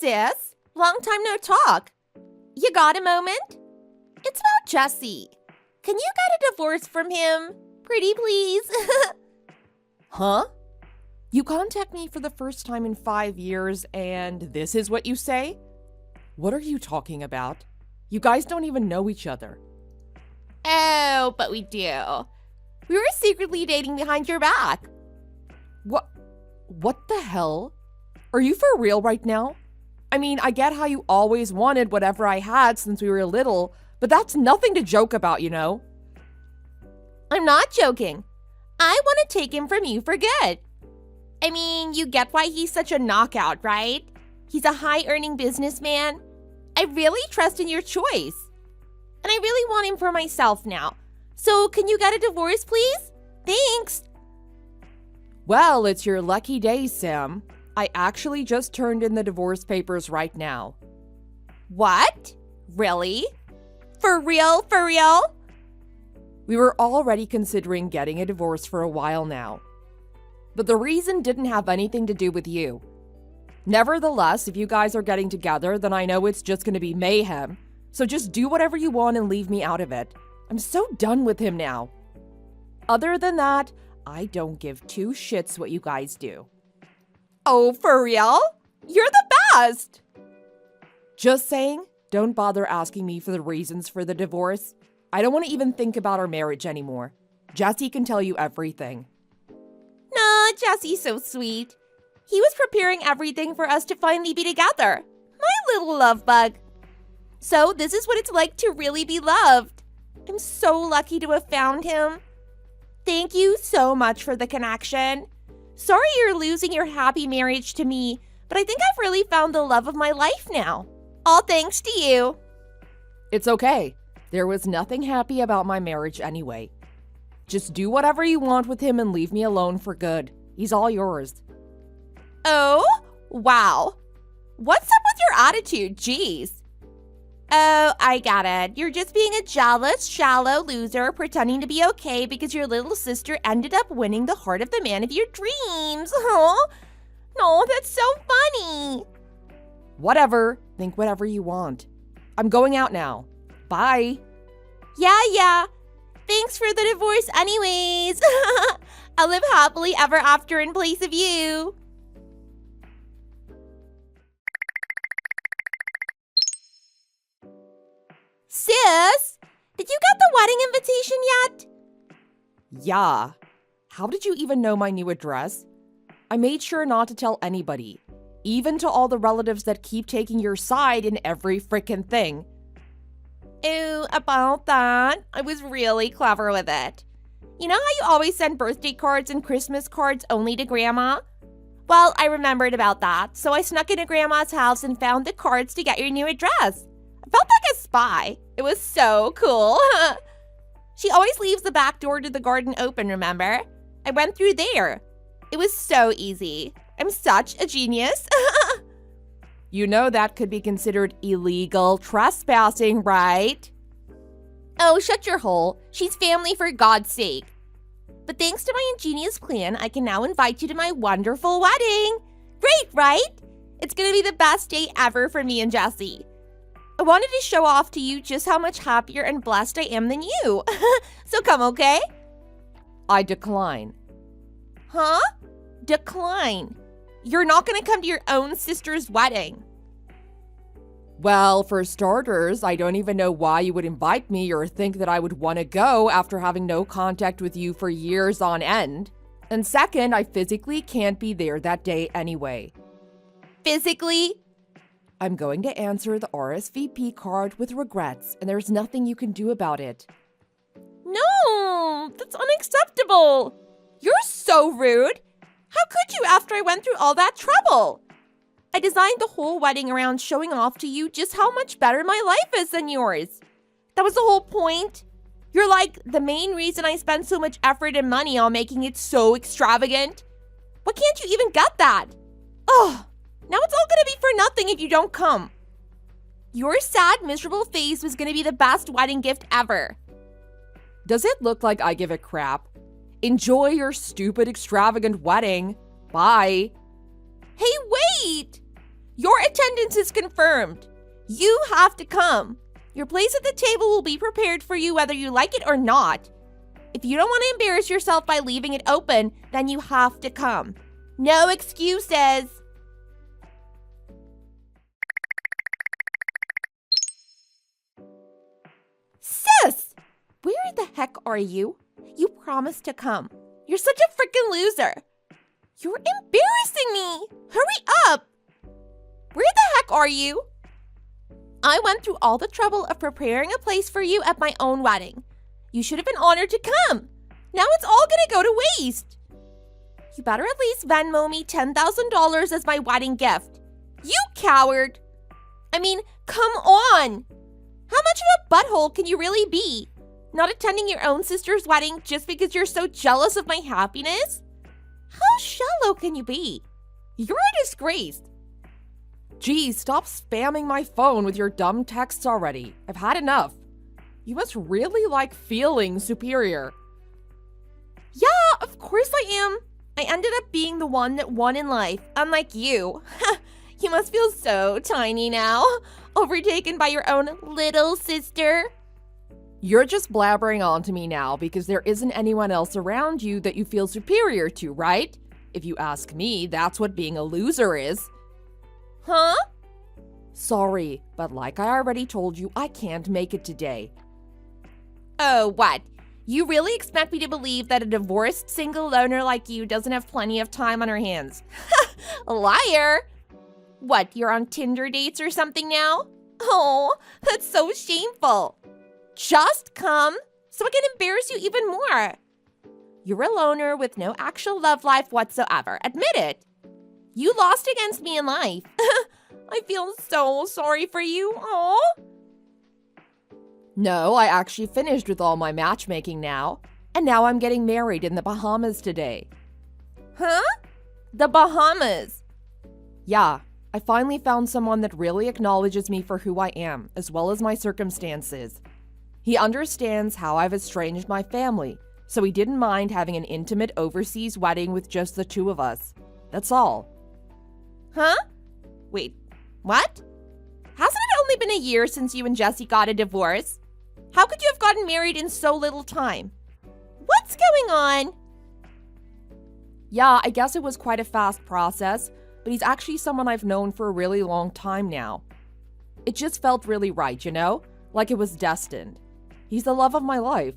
sis. Long time no talk. You got a moment? It's about Jesse. Can you get a divorce from him? Pretty please. Huh? You contact me for the first time in 5 years and this is what you say? What are you talking about? You guys don't even know each other. Oh, but we do. We were secretly dating behind your back. What the hell? Are you for real right now? I mean, I get how you always wanted whatever I had since we were little, but that's nothing to joke about, you know? I'm not joking. I want to take him from you for good. I mean, you get why he's such a knockout, right? He's a high-earning businessman. I really trust in your choice. And I really want him for myself now. So can you get a divorce, please? Thanks. Well, it's your lucky day, Sam. I actually just turned in the divorce papers right now. What? Really? For real? For real? We were already considering getting a divorce for a while now. But the reason didn't have anything to do with you. Nevertheless, if you guys are getting together, then I know it's just going to be mayhem. So just do whatever you want and leave me out of it. I'm so done with him now. Other than that, I don't give two shits what you guys do. Oh, for real? You're the best! Just saying, don't bother asking me for the reasons for the divorce. I don't want to even think about our marriage anymore. Jesse can tell you everything. Nah, Jesse's so sweet. He was preparing everything for us to finally be together. My little love bug. So this is what it's like to really be loved. I'm so lucky to have found him. Thank you so much for the connection. Sorry you're losing your happy marriage to me, but I think I've really found the love of my life now. All thanks to you. It's okay. There was nothing happy about my marriage anyway. Just do whatever you want with him and leave me alone for good. He's all yours. Oh, wow. What's up with your attitude? Jeez. Oh, I get it. You're just being a jealous, shallow loser pretending to be okay because your little sister ended up winning the heart of the man of your dreams. Huh? No, that's so funny. Whatever. Think whatever you want. I'm going out now. Bye. Yeah. Thanks for the divorce anyways. I'll live happily ever after in place of you. Sis, did you get the wedding invitation yet? Yeah. How did you even know my new address? I made sure not to tell anybody, even to all the relatives that keep taking your side in every frickin' thing. Ooh, about that. I was really clever with it. You know how you always send birthday cards and Christmas cards only to Grandma? Well, I remembered about that, so I snuck into Grandma's house and found the cards to get your new address. I felt like a spy. It was so cool. She always leaves the back door to the garden open, remember? I went through there. It was so easy. I'm such a genius. You know that could be considered illegal trespassing, right? Oh, shut your hole. She's family for God's sake. But thanks to my ingenious plan, I can now invite you to my wonderful wedding. Great, right? It's gonna be the best day ever for me and Jesse. I wanted to show off to you just how much happier and blessed I am than you. So come, okay? I decline. Huh? Decline. You're not gonna come to your own sister's wedding. Well, for starters, I don't even know why you would invite me or think that I would want to go after having no contact with you for years on end. And second, I physically can't be there that day anyway. Physically? I'm going to answer the RSVP card with regrets, and there's nothing you can do about it. No, that's unacceptable. You're so rude. How could you after I went through all that trouble? I designed the whole wedding around showing off to you just how much better my life is than yours. That was the whole point. You're like the main reason I spend so much effort and money on making it so extravagant. Why can't you even get that? Ugh, now it's all gonna be for nothing if you don't come. Your sad, miserable face was gonna be the best wedding gift ever. Does it look like I give a crap? Enjoy your stupid, extravagant wedding. Bye. Hey, wait! Your attention attendance is confirmed. You have to come. Your place at the table will be prepared for you whether you like it or not. If you don't want to embarrass yourself by leaving it open, then you have to come. No excuses. Sis! Where the heck are you? You promised to come. You're such a freaking loser. You're embarrassing me. Hurry up. Where the heck are you? I went through all the trouble of preparing a place for you at my own wedding. You should have been honored to come. Now it's all gonna go to waste. You better at least Venmo me $10,000 as my wedding gift. You coward! I mean, come on! How much of a butthole can you really be? Not attending your own sister's wedding just because you're so jealous of my happiness? How shallow can you be? You're a disgrace. Geez, stop spamming my phone with your dumb texts already. I've had enough. You must really like feeling superior. Yeah, of course I am. I ended up being the one that won in life, unlike you. You must feel so tiny now, overtaken by your own little sister. You're just blabbering on to me now because there isn't anyone else around you that you feel superior to, right? If you ask me, that's what being a loser is. Huh? Sorry, but like I already told you, I can't make it today. Oh, what? You really expect me to believe that a divorced single loner like you doesn't have plenty of time on her hands? Liar! What, you're on Tinder dates or something now? Oh, that's so shameful. Just come so I can embarrass you even more. You're a loner with no actual love life whatsoever. Admit it. You lost against me in life. I feel so sorry for you. Aw. No, I actually finished with all my matchmaking now. And now I'm getting married in the Bahamas today. Huh? The Bahamas? Yeah, I finally found someone that really acknowledges me for who I am, as well as my circumstances. He understands how I've estranged my family, so he didn't mind having an intimate overseas wedding with just the two of us. That's all. Huh? Wait, what? Hasn't it only been a year since you and Jesse got a divorce? How could you have gotten married in so little time? What's going on? Yeah, I guess it was quite a fast process, but he's actually someone I've known for a really long time now. It just felt really right, you know? Like it was destined. He's the love of my life.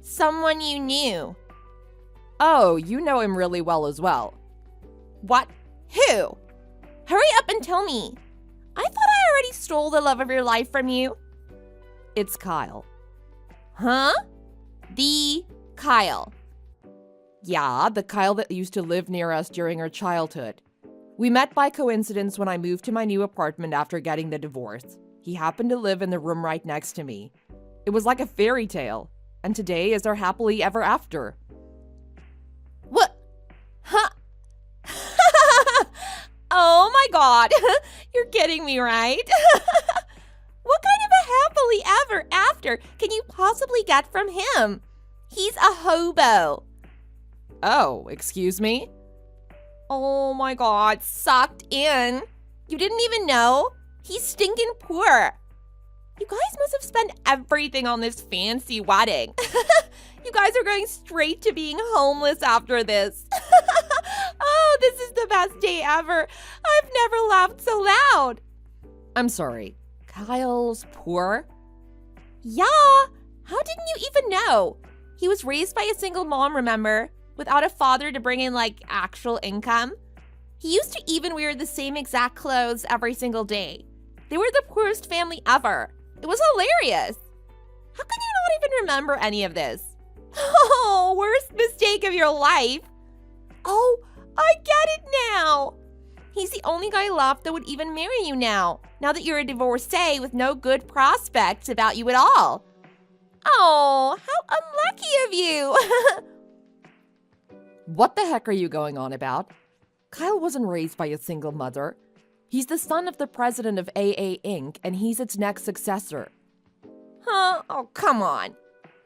Someone you knew. Oh, you know him really well as well. What? Who? Hurry up and tell me. I thought I already stole the love of your life from you. It's Kyle. Huh? The Kyle. Yeah, the Kyle that used to live near us during our childhood. We met by coincidence when I moved to my new apartment after getting the divorce. He happened to live in the room right next to me. It was like a fairy tale, and today is our happily ever after. What? Huh? Oh my god, you're kidding me, right? What kind of a happily ever after can you possibly get from him? He's a hobo. Oh, excuse me? Oh my god, sucked in. You didn't even know? He's stinking poor. You guys must have spent everything on this fancy wedding. You guys are going straight to being homeless after this. Oh, this is the best day ever. I've never laughed so loud. I'm sorry. Kyle's poor? Yeah. How didn't you even know? He was raised by a single mom, remember? Without a father to bring in, actual income. He used to even wear the same exact clothes every single day. They were the poorest family ever. It was hilarious. How can you not even remember any of this? Oh, worst mistake of your life. Oh, I get it now. He's the only guy left that would even marry you now that you're a divorcee with no good prospects about you at all. Oh, how unlucky of you. What the heck are you going on about? Kyle wasn't raised by a single mother. He's the son of the president of AA Inc., and he's its next successor. Huh? Oh, come on.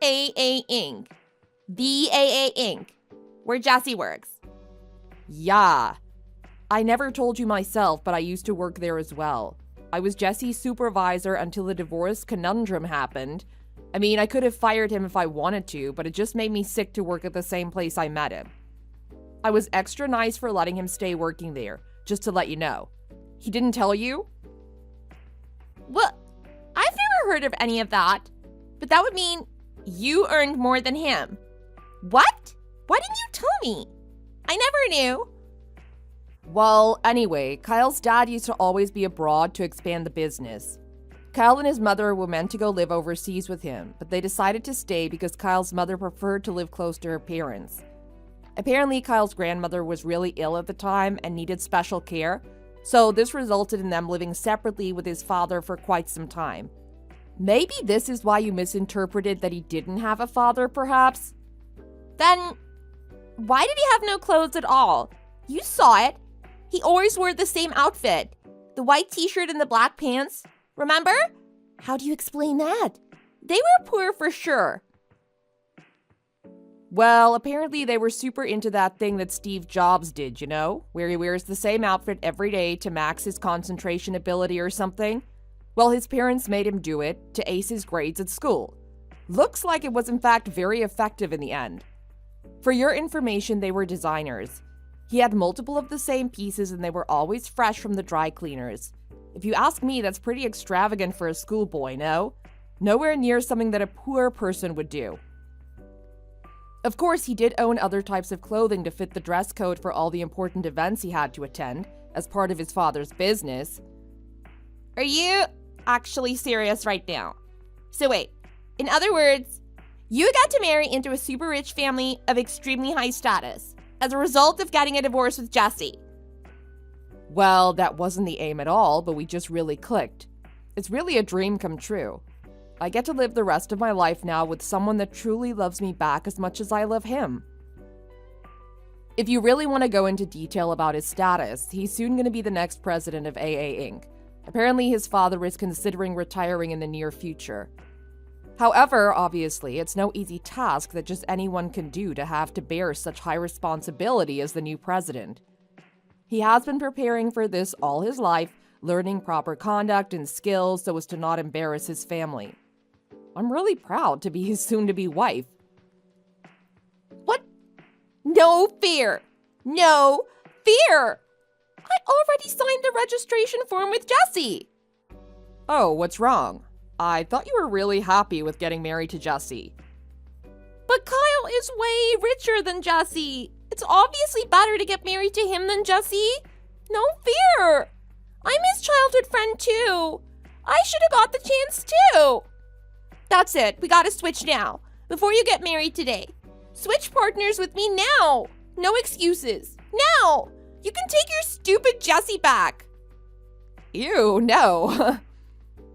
AA Inc. The AA Inc. Where Jesse works. Yeah. I never told you myself, but I used to work there as well. I was Jesse's supervisor until the divorce conundrum happened. I mean, I could have fired him if I wanted to, but it just made me sick to work at the same place I met him. I was extra nice for letting him stay working there, just to let you know. He didn't tell you? Well, I've never heard of any of that. But that would mean you earned more than him. What? Why didn't you tell me? I never knew. Well, anyway, Kyle's dad used to always be abroad to expand the business. Kyle and his mother were meant to go live overseas with him, but they decided to stay because Kyle's mother preferred to live close to her parents. Apparently, Kyle's grandmother was really ill at the time and needed special care, so this resulted in them living separately with his father for quite some time. Maybe this is why you misinterpreted that he didn't have a father, perhaps? Then, why did he have no clothes at all? You saw it. He always wore the same outfit. The white t-shirt and the black pants. Remember? How do you explain that? They were poor for sure. Well, apparently they were super into that thing that Steve Jobs did, you know? Where he wears the same outfit every day to max his concentration ability or something. Well, his parents made him do it to ace his grades at school. Looks like it was in fact very effective in the end. For your information, they were designers. He had multiple of the same pieces and they were always fresh from the dry cleaners. If you ask me, that's pretty extravagant for a schoolboy, no? Nowhere near something that a poor person would do. Of course, he did own other types of clothing to fit the dress code for all the important events he had to attend as part of his father's business. Are you actually serious right now? So wait, in other words, you got to marry into a super rich family of extremely high status as a result of getting a divorce with Jesse. Well, that wasn't the aim at all, but we just really clicked. It's really a dream come true. I get to live the rest of my life now with someone that truly loves me back as much as I love him. If you really want to go into detail about his status, he's soon going to be the next president of AA Inc. Apparently, his father is considering retiring in the near future. However, obviously, it's no easy task that just anyone can do to have to bear such high responsibility as the new president. He has been preparing for this all his life, learning proper conduct and skills so as to not embarrass his family. I'm really proud to be his soon-to-be wife. What? No fear! No fear! I already signed the registration form with Jesse! Oh, what's wrong? I thought you were really happy with getting married to Jesse. But Kyle is way richer than Jesse. It's obviously better to get married to him than Jesse. No fear! I'm his childhood friend too. I should have got the chance too. That's it. We gotta switch now. Before you get married today. Switch partners with me now. No excuses. Now! You can take your stupid Jesse back. Ew, no.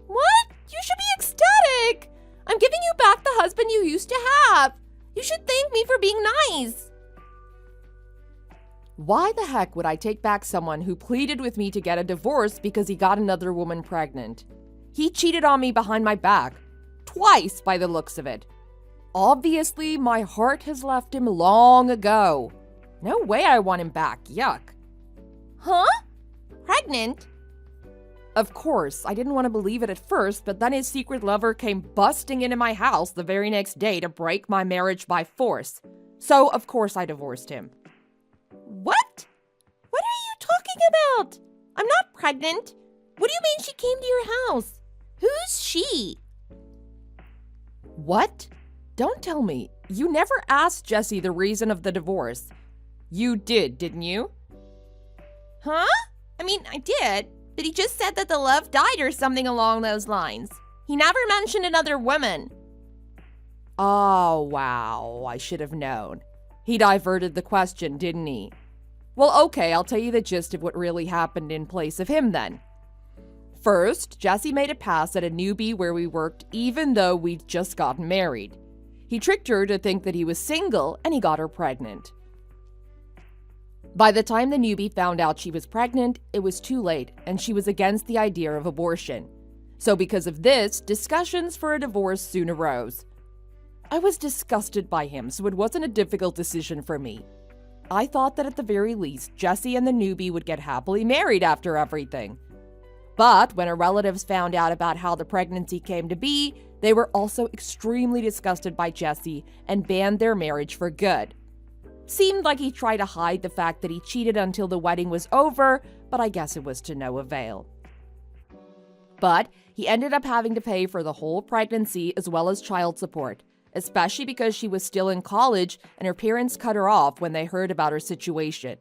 What? You should be ecstatic. I'm giving you back the husband you used to have. You should thank me for being nice. Why the heck would I take back someone who pleaded with me to get a divorce because he got another woman pregnant? He cheated on me behind my back. Twice, by the looks of it. Obviously, my heart has left him long ago. No way I want him back. Yuck. Huh? Pregnant? Of course, I didn't want to believe it at first, but then his secret lover came busting into my house the very next day to break my marriage by force. So, of course, I divorced him. What? What are you talking about? I'm not pregnant. What do you mean she came to your house? Who's she? What? Don't tell me. You never asked Jesse the reason of the divorce. You did, didn't you? Huh? I mean, I did, but he just said that the love died or something along those lines. He never mentioned another woman. Oh, wow. I should have known. He diverted the question, didn't he? Well, okay, I'll tell you the gist of what really happened in place of him then. First, Jesse made a pass at a newbie where we worked even though we'd just gotten married. He tricked her to think that he was single and he got her pregnant. By the time the newbie found out she was pregnant, it was too late and she was against the idea of abortion. So because of this, discussions for a divorce soon arose. I was disgusted by him, so it wasn't a difficult decision for me. I thought that at the very least, Jesse and the newbie would get happily married after everything. But when her relatives found out about how the pregnancy came to be, they were also extremely disgusted by Jesse and banned their marriage for good. Seemed like he tried to hide the fact that he cheated until the wedding was over, but I guess it was to no avail. But he ended up having to pay for the whole pregnancy as well as child support, especially because she was still in college and her parents cut her off when they heard about her situation.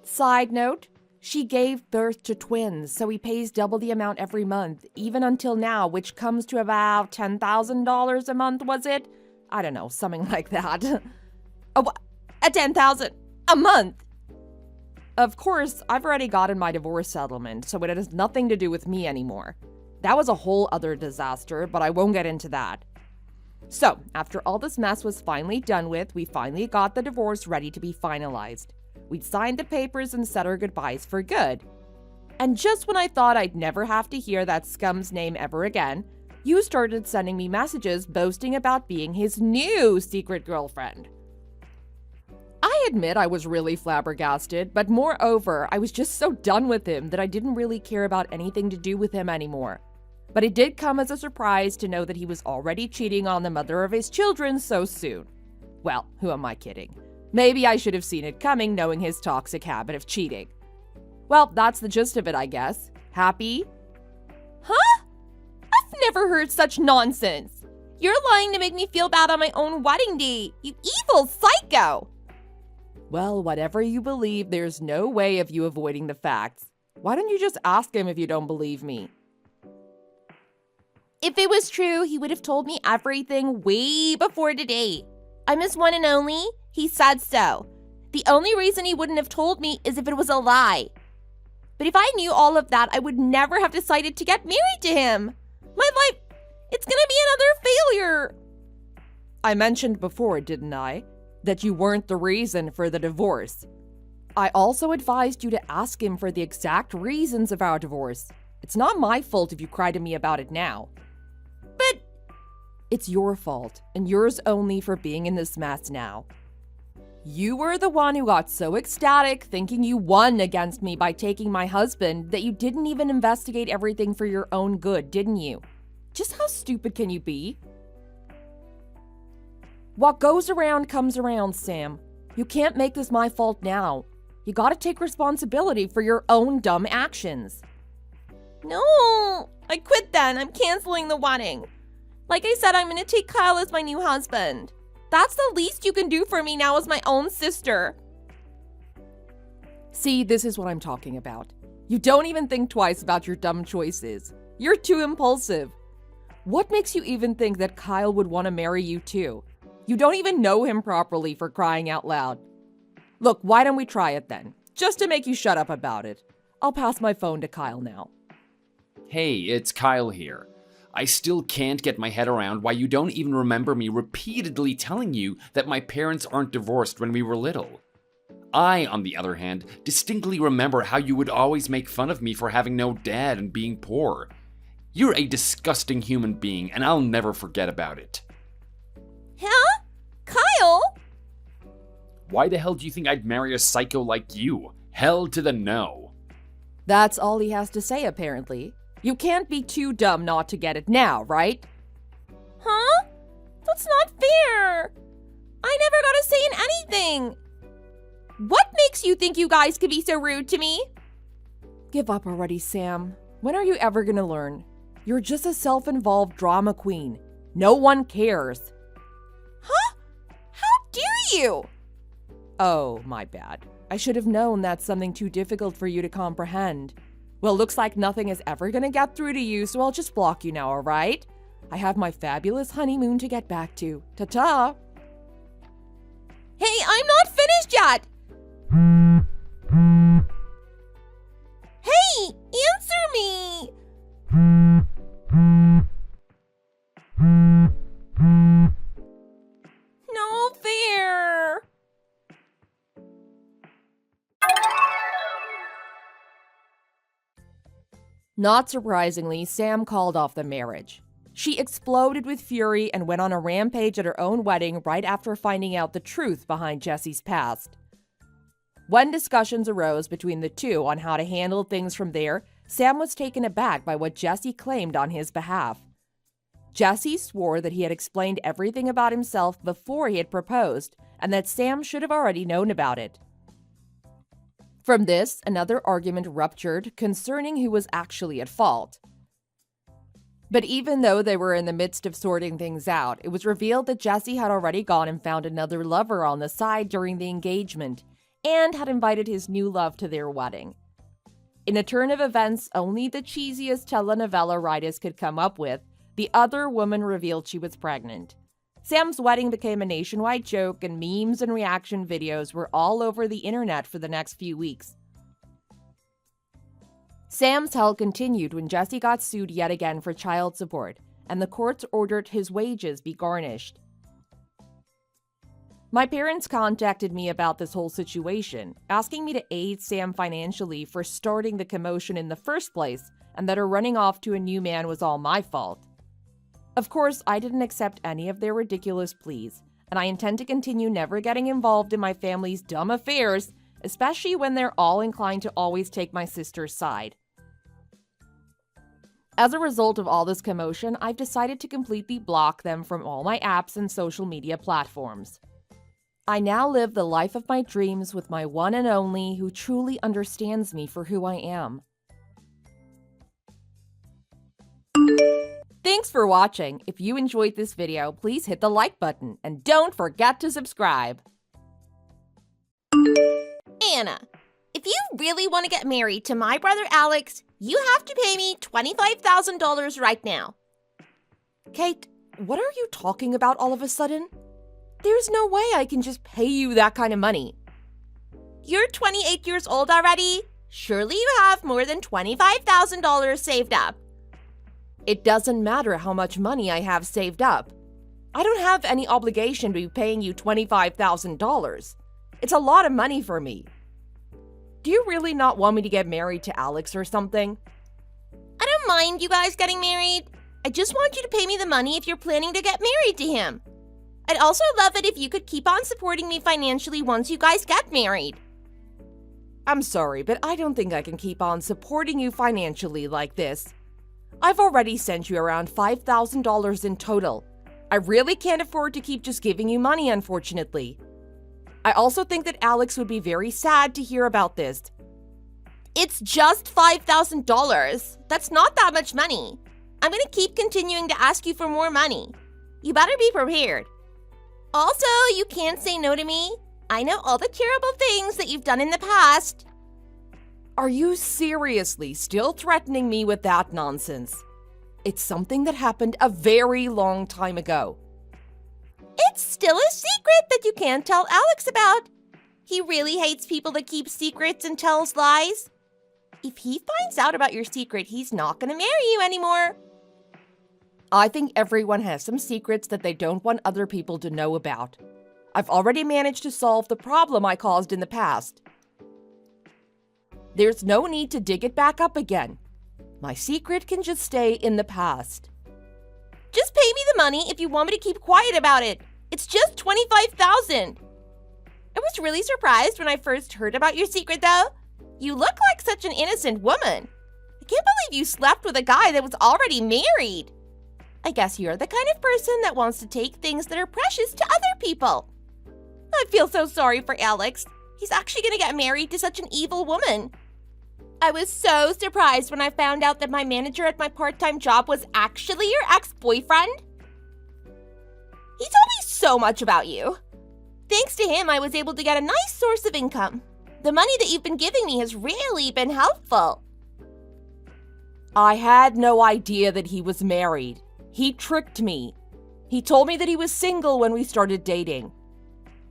Side note, she gave birth to twins, so he pays double the amount every month, even until now, which comes to about $10,000 a month, was it? I don't know, something like that. At $10,000 a month. Of course, I've already gotten my divorce settlement, so it has nothing to do with me anymore. That was a whole other disaster, but I won't get into that. So, after all this mess was finally done with, we finally got the divorce ready to be finalized. We'd signed the papers and said our goodbyes for good. And just when I thought I'd never have to hear that scum's name ever again, you started sending me messages boasting about being his new secret girlfriend. I admit I was really flabbergasted, but moreover, I was just so done with him that I didn't really care about anything to do with him anymore. But it did come as a surprise to know that he was already cheating on the mother of his children so soon. Well, who am I kidding? Maybe I should have seen it coming, knowing his toxic habit of cheating. Well, that's the gist of it, I guess. Happy? Huh? I've never heard such nonsense. You're lying to make me feel bad on my own wedding day, you evil psycho! Well, whatever you believe, there's no way of you avoiding the facts. Why don't you just ask him if you don't believe me? If it was true, he would have told me everything way before today. I'm his one and only. He said so. The only reason he wouldn't have told me is if it was a lie. But if I knew all of that, I would never have decided to get married to him. My life, it's gonna be another failure. I mentioned before, didn't I, that you weren't the reason for the divorce. I also advised you to ask him for the exact reasons of our divorce. It's not my fault if you cry to me about it now. But it's your fault, and yours only for being in this mess now. You were the one who got so ecstatic thinking you won against me by taking my husband that you didn't even investigate everything for your own good, didn't you? Just how stupid can you be? What goes around comes around, Sam. You can't make this my fault now. You gotta take responsibility for your own dumb actions. No, I quit then. I'm canceling the wedding. Like I said, I'm gonna take Kyle as my new husband. That's the least you can do for me now as my own sister. See, this is what I'm talking about. You don't even think twice about your dumb choices. You're too impulsive. What makes you even think that Kyle would want to marry you too? You don't even know him properly, for crying out loud. Look, why don't we try it then? Just to make you shut up about it. I'll pass my phone to Kyle now. Hey, it's Kyle here. I still can't get my head around why you don't even remember me repeatedly telling you that my parents aren't divorced when we were little. I, on the other hand, distinctly remember how you would always make fun of me for having no dad and being poor. You're a disgusting human being, and I'll never forget about it. Huh? Kyle? Why the hell do you think I'd marry a psycho like you? Hell to the no. That's all he has to say, apparently. You can't be too dumb not to get it now, right? Huh? That's not fair. I never got a say in anything. What makes you think you guys could be so rude to me? Give up already, Sam. When are you ever gonna learn? You're just a self-involved drama queen. No one cares. Huh? How dare you? Oh, my bad. I should have known that's something too difficult for you to comprehend. Well, looks like nothing is ever gonna get through to you, so I'll just block you now, alright? I have my fabulous honeymoon to get back to. Ta-ta! Hey, I'm not finished yet! Hey, answer me! No fair! Not surprisingly, Sam called off the marriage. She exploded with fury and went on a rampage at her own wedding right after finding out the truth behind Jesse's past. When discussions arose between the two on how to handle things from there, Sam was taken aback by what Jesse claimed on his behalf. Jesse swore that he had explained everything about himself before he had proposed, and that Sam should have already known about it. From this, another argument ruptured concerning who was actually at fault. But even though they were in the midst of sorting things out, it was revealed that Jesse had already gone and found another lover on the side during the engagement, and had invited his new love to their wedding. In a turn of events only the cheesiest telenovela writers could come up with, the other woman revealed she was pregnant. Sam's wedding became a nationwide joke, and memes and reaction videos were all over the internet for the next few weeks. Sam's hell continued when Jesse got sued yet again for child support, and the courts ordered his wages be garnished. My parents contacted me about this whole situation, asking me to aid Sam financially for starting the commotion in the first place, and that her running off to a new man was all my fault. Of course, I didn't accept any of their ridiculous pleas, and I intend to continue never getting involved in my family's dumb affairs, especially when they're all inclined to always take my sister's side. As a result of all this commotion, I've decided to completely block them from all my apps and social media platforms. I now live the life of my dreams with my one and only who truly understands me for who I am. Thanks for watching. If you enjoyed this video, please hit the like button and don't forget to subscribe. Anna, if you really want to get married to my brother Alex, you have to pay me $25,000 right now. Kate, what are you talking about all of a sudden? There's no way I can just pay you that kind of money. You're 28 years old already. Surely you have more than $25,000 saved up. It doesn't matter how much money I have saved up. I don't have any obligation to be paying you $25,000. It's a lot of money for me. Do you really not want me to get married to Alex or something? I don't mind you guys getting married. I just want you to pay me the money if you're planning to get married to him. I'd also love it if you could keep on supporting me financially once you guys get married. I'm sorry, but I don't think I can keep on supporting you financially like this. I've already sent you around $5,000 in total. I really can't afford to keep just giving you money, unfortunately. I also think that Alex would be very sad to hear about this. It's just $5,000. That's not that much money. I'm going to keep continuing to ask you for more money. You better be prepared. Also, you can't say no to me. I know all the terrible things that you've done in the past. Are you seriously still threatening me with that nonsense? It's something that happened a very long time ago. It's still a secret that you can't tell Alex about. He really hates people that keep secrets and tells lies. If he finds out about your secret, he's not going to marry you anymore. I think everyone has some secrets that they don't want other people to know about. I've already managed to solve the problem I caused in the past. There's no need to dig it back up again. My secret can just stay in the past. Just pay me the money if you want me to keep quiet about it. It's just $25,000. I was really surprised when I first heard about your secret, though. You look like such an innocent woman. I can't believe you slept with a guy that was already married. I guess you're the kind of person that wants to take things that are precious to other people. I feel so sorry for Alex. He's actually going to get married to such an evil woman. I was so surprised when I found out that my manager at my part-time job was actually your ex-boyfriend. He told me so much about you. Thanks to him, I was able to get a nice source of income. The money that you've been giving me has really been helpful. I had no idea that he was married. He tricked me. He told me that he was single when we started dating.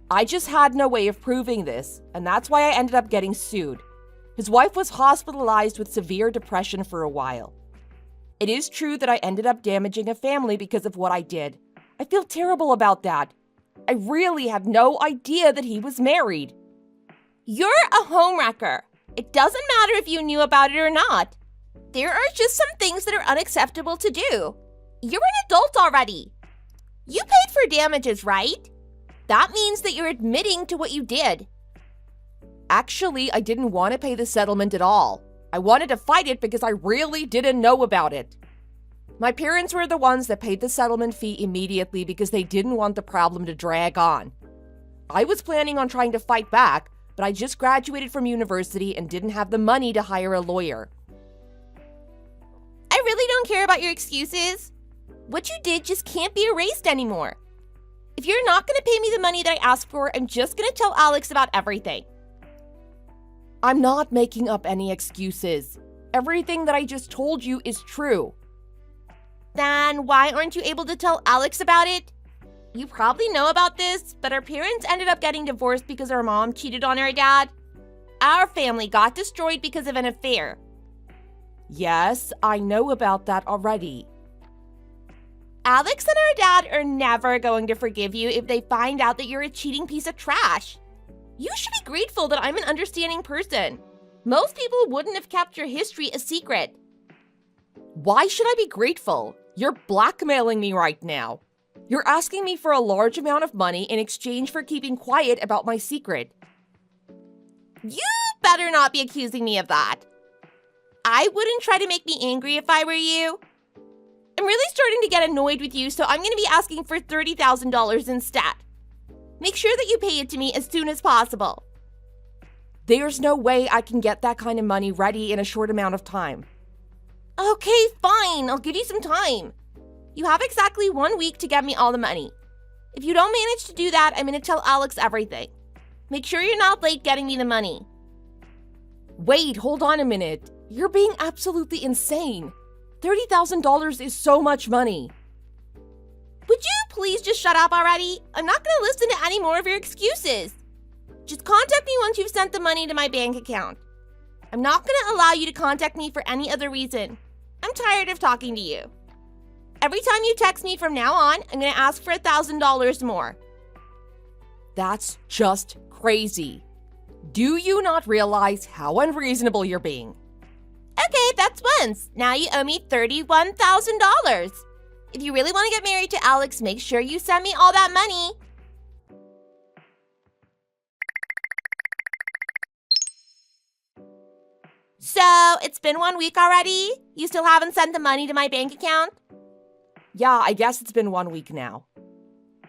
I just had no way of proving this, and that's why I ended up getting sued. His wife was hospitalized with severe depression for a while. It is true that I ended up damaging a family because of what I did. I feel terrible about that. I really had no idea that he was married. You're a homewrecker. It doesn't matter if you knew about it or not. There are just some things that are unacceptable to do. You're an adult already. You paid for damages, right? That means that you're admitting to what you did. Actually, I didn't want to pay the settlement at all. I wanted to fight it because I really didn't know about it. My parents were the ones that paid the settlement fee immediately because they didn't want the problem to drag on. I was planning on trying to fight back, but I just graduated from university and didn't have the money to hire a lawyer. I really don't care about your excuses. What you did just can't be erased anymore. If you're not going to pay me the money that I asked for, I'm just going to tell Alex about everything. I'm not making up any excuses. Everything that I just told you is true. Then why aren't you able to tell Alex about it? You probably know about this, but our parents ended up getting divorced because our mom cheated on our dad. Our family got destroyed because of an affair. Yes, I know about that already. Alex and our dad are never going to forgive you if they find out that you're a cheating piece of trash. You should be grateful that I'm an understanding person. Most people wouldn't have kept your history a secret. Why should I be grateful? You're blackmailing me right now. You're asking me for a large amount of money in exchange for keeping quiet about my secret. You better not be accusing me of that. I wouldn't try to make me angry if I were you. I'm really starting to get annoyed with you, so I'm going to be asking for $30,000 instead. Make sure that you pay it to me as soon as possible. There's no way I can get that kind of money ready in a short amount of time. Okay, fine. I'll give you some time. You have exactly 1 week to get me all the money. If you don't manage to do that, I'm going to tell Alex everything. Make sure you're not late getting me the money. Wait, hold on a minute. You're being absolutely insane. $30,000 is so much money. Would you please just shut up already? I'm not going to listen to any more of your excuses. Just contact me once you've sent the money to my bank account. I'm not going to allow you to contact me for any other reason. I'm tired of talking to you. Every time you text me from now on, I'm going to ask for $1,000 more. That's just crazy. Do you not realize how unreasonable you're being? Okay, that's once. Now you owe me $31,000. If you really want to get married to Alex, make sure you send me all that money. So, it's been 1 week already? You still haven't sent the money to my bank account? Yeah, I guess it's been 1 week now.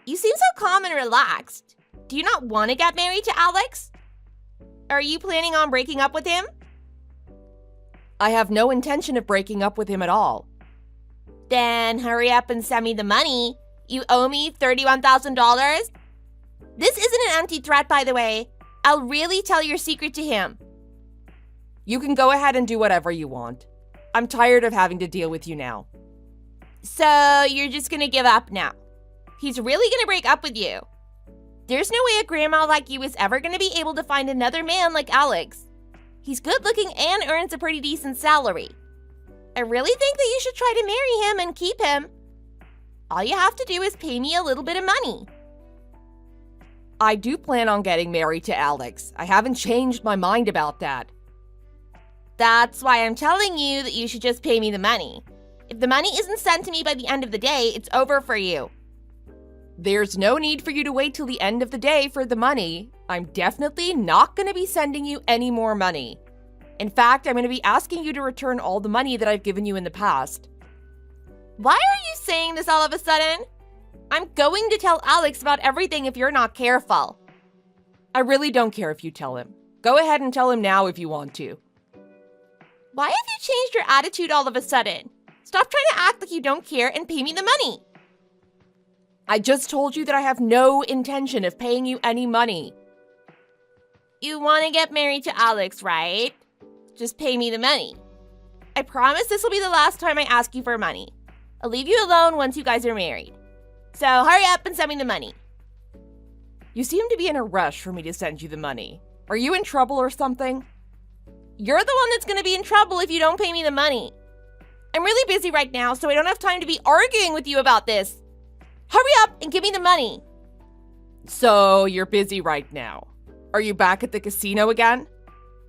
You seem so calm and relaxed. Do you not want to get married to Alex? Are you planning on breaking up with him? I have no intention of breaking up with him at all. Then hurry up and send me the money. You owe me $31,000? This isn't an empty threat, by the way. I'll really tell your secret to him. You can go ahead and do whatever you want. I'm tired of having to deal with you now. So you're just gonna give up now? He's really gonna break up with you? There's no way a grandma like you is ever gonna be able to find another man like Alex. He's good looking and earns a pretty decent salary. I really think that you should try to marry him and keep him. All you have to do is pay me a little bit of money. I do plan on getting married to Alex. I haven't changed my mind about that. That's why I'm telling you that you should just pay me the money. If the money isn't sent to me by the end of the day, it's over for you. There's no need for you to wait till the end of the day for the money. I'm definitely not going to be sending you any more money. In fact, I'm going to be asking you to return all the money that I've given you in the past. Why are you saying this all of a sudden? I'm going to tell Alex about everything if you're not careful. I really don't care if you tell him. Go ahead and tell him now if you want to. Why have you changed your attitude all of a sudden? Stop trying to act like you don't care and pay me the money. I just told you that I have no intention of paying you any money. You want to get married to Alex, right? Just pay me the money. I promise this will be the last time I ask you for money. I'll leave you alone once you guys are married. So hurry up and send me the money. You seem to be in a rush for me to send you the money. Are you in trouble or something? You're the one that's going to be in trouble if you don't pay me the money. I'm really busy right now, so I don't have time to be arguing with you about this. Hurry up and give me the money. So, you're busy right now. Are you back at the casino again?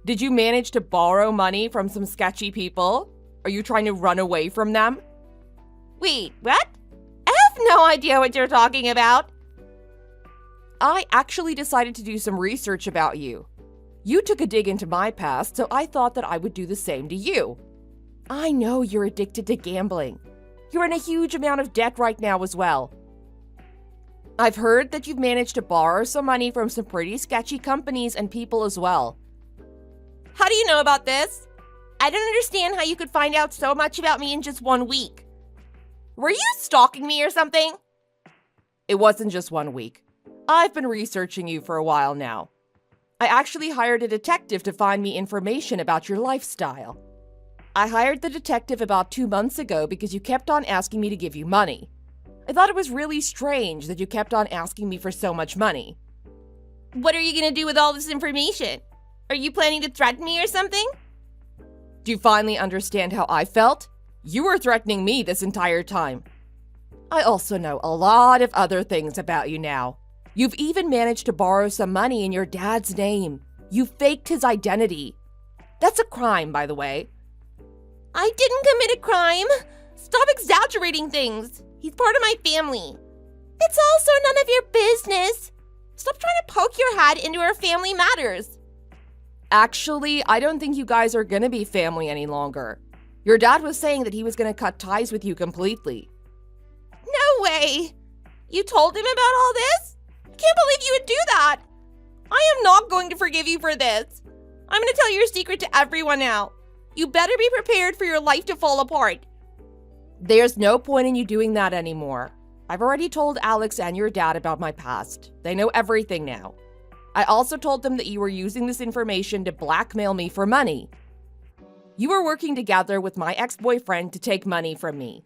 Did you manage to borrow money from some sketchy people? Are you trying to run away from them? Wait, what? I have no idea what you're talking about. I actually decided to do some research about you. You took a dig into my past, so I thought that I would do the same to you. I know you're addicted to gambling. You're in a huge amount of debt right now as well. I've heard that you've managed to borrow some money from some pretty sketchy companies and people as well. How do you know about this? I don't understand how you could find out so much about me in just 1 week. Were you stalking me or something? It wasn't just 1 week. I've been researching you for a while now. I actually hired a detective to find me information about your lifestyle. I hired the detective about 2 months ago because you kept on asking me to give you money. I thought it was really strange that you kept on asking me for so much money. What are you going to do with all this information? Are you planning to threaten me or something? Do you finally understand how I felt? You were threatening me this entire time. I also know a lot of other things about you now. You've even managed to borrow some money in your dad's name. You faked his identity. That's a crime, by the way. I didn't commit a crime. Stop exaggerating things. He's part of my family. It's also none of your business. Stop trying to poke your head into our family matters. Actually, I don't think you guys are gonna be family any longer. Your dad was saying that he was gonna cut ties with you completely. No way. You told him about all this? I can't believe you would do that. I am not going to forgive you for this. I'm going to tell your secret to everyone now. You better be prepared for your life to fall apart. There's no point in you doing that anymore. I've already told Alex and your dad about my past. They know everything now. I also told them that you were using this information to blackmail me for money. You were working together with my ex-boyfriend to take money from me.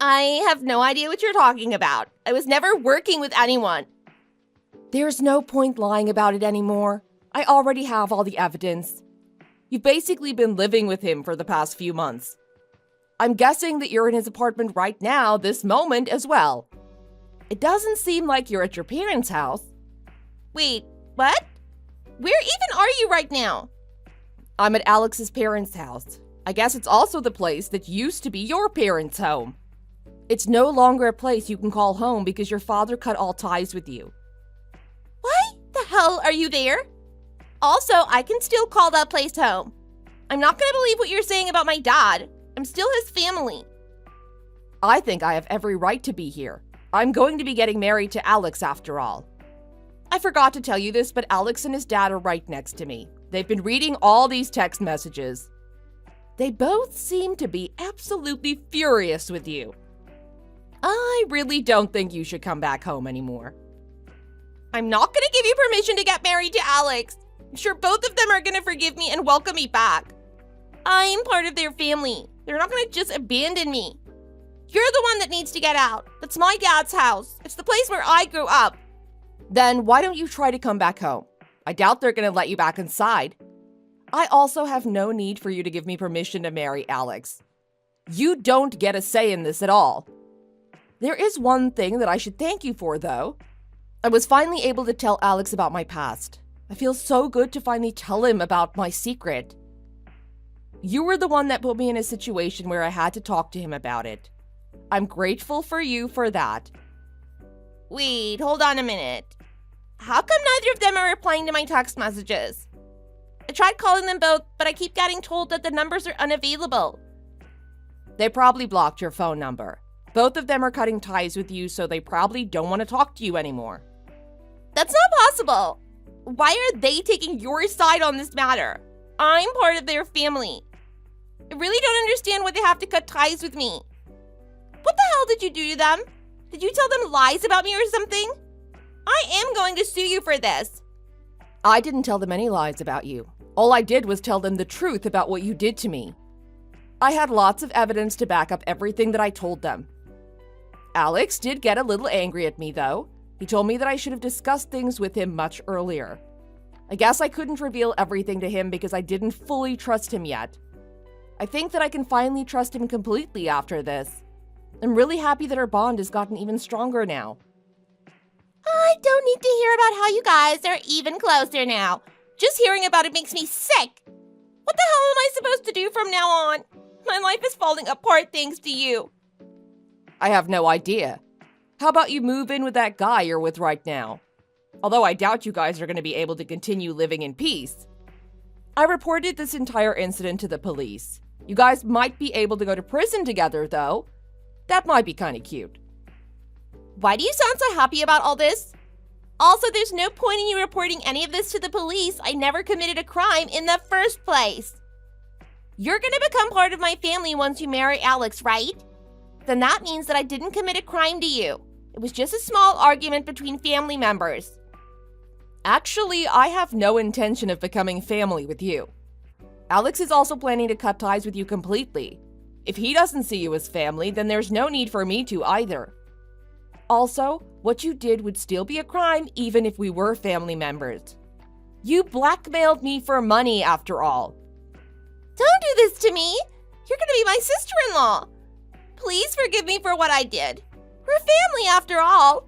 I have no idea what you're talking about. I was never working with anyone. There's no point lying about it anymore. I already have all the evidence. You've basically been living with him for the past few months. I'm guessing that you're in his apartment right now, this moment as well. It doesn't seem like you're at your parents' house. Wait, what? Where even are you right now? I'm at Alex's parents' house. I guess it's also the place that used to be your parents' home. It's no longer a place you can call home because your father cut all ties with you. Why the hell are you there? Also, I can still call that place home. I'm not gonna believe what you're saying about my dad. I'm still his family. I think I have every right to be here. I'm going to be getting married to Alex after all. I forgot to tell you this, but Alex and his dad are right next to me. They've been reading all these text messages. They both seem to be absolutely furious with you. I really don't think you should come back home anymore. I'm not gonna give you permission to get married to Alex. I'm sure both of them are gonna forgive me and welcome me back. I'm part of their family. They're not gonna just abandon me. You're the one that needs to get out. That's my dad's house. It's the place where I grew up. Then why don't you try to come back home? I doubt they're gonna let you back inside. I also have no need for you to give me permission to marry Alex. You don't get a say in this at all. There is one thing that I should thank you for, though. I was finally able to tell Alex about my past. I feel so good to finally tell him about my secret. You were the one that put me in a situation where I had to talk to him about it. I'm grateful for you for that. Wait, hold on a minute. How come neither of them are replying to my text messages? I tried calling them both, but I keep getting told that the numbers are unavailable. They probably blocked your phone number. Both of them are cutting ties with you, so they probably don't want to talk to you anymore. That's not possible. Why are they taking your side on this matter? I'm part of their family. I really don't understand why they have to cut ties with me. What the hell did you do to them? Did you tell them lies about me or something? I am going to sue you for this. I didn't tell them any lies about you. All I did was tell them the truth about what you did to me. I had lots of evidence to back up everything that I told them. Alex did get a little angry at me, though. He told me that I should have discussed things with him much earlier. I guess I couldn't reveal everything to him because I didn't fully trust him yet. I think that I can finally trust him completely after this. I'm really happy that our bond has gotten even stronger now. I don't need to hear about how you guys are even closer now. Just hearing about it makes me sick. What the hell am I supposed to do from now on? My life is falling apart thanks to you. I have no idea. How about you move in with that guy you're with right now? Although I doubt you guys are going to be able to continue living in peace. I reported this entire incident to the police. You guys might be able to go to prison together, though. That might be kind of cute. Why do you sound so happy about all this? Also, there's no point in you reporting any of this to the police. I never committed a crime in the first place. You're gonna become part of my family once you marry Alex, right? Then that means that I didn't commit a crime to you. It was just a small argument between family members. Actually, I have no intention of becoming family with you. Alex is also planning to cut ties with you completely. If he doesn't see you as family, then there's no need for me to either. Also, what you did would still be a crime even if we were family members. You blackmailed me for money after all. Don't do this to me! You're gonna be my sister-in-law! Please forgive me for what I did. We're family after all.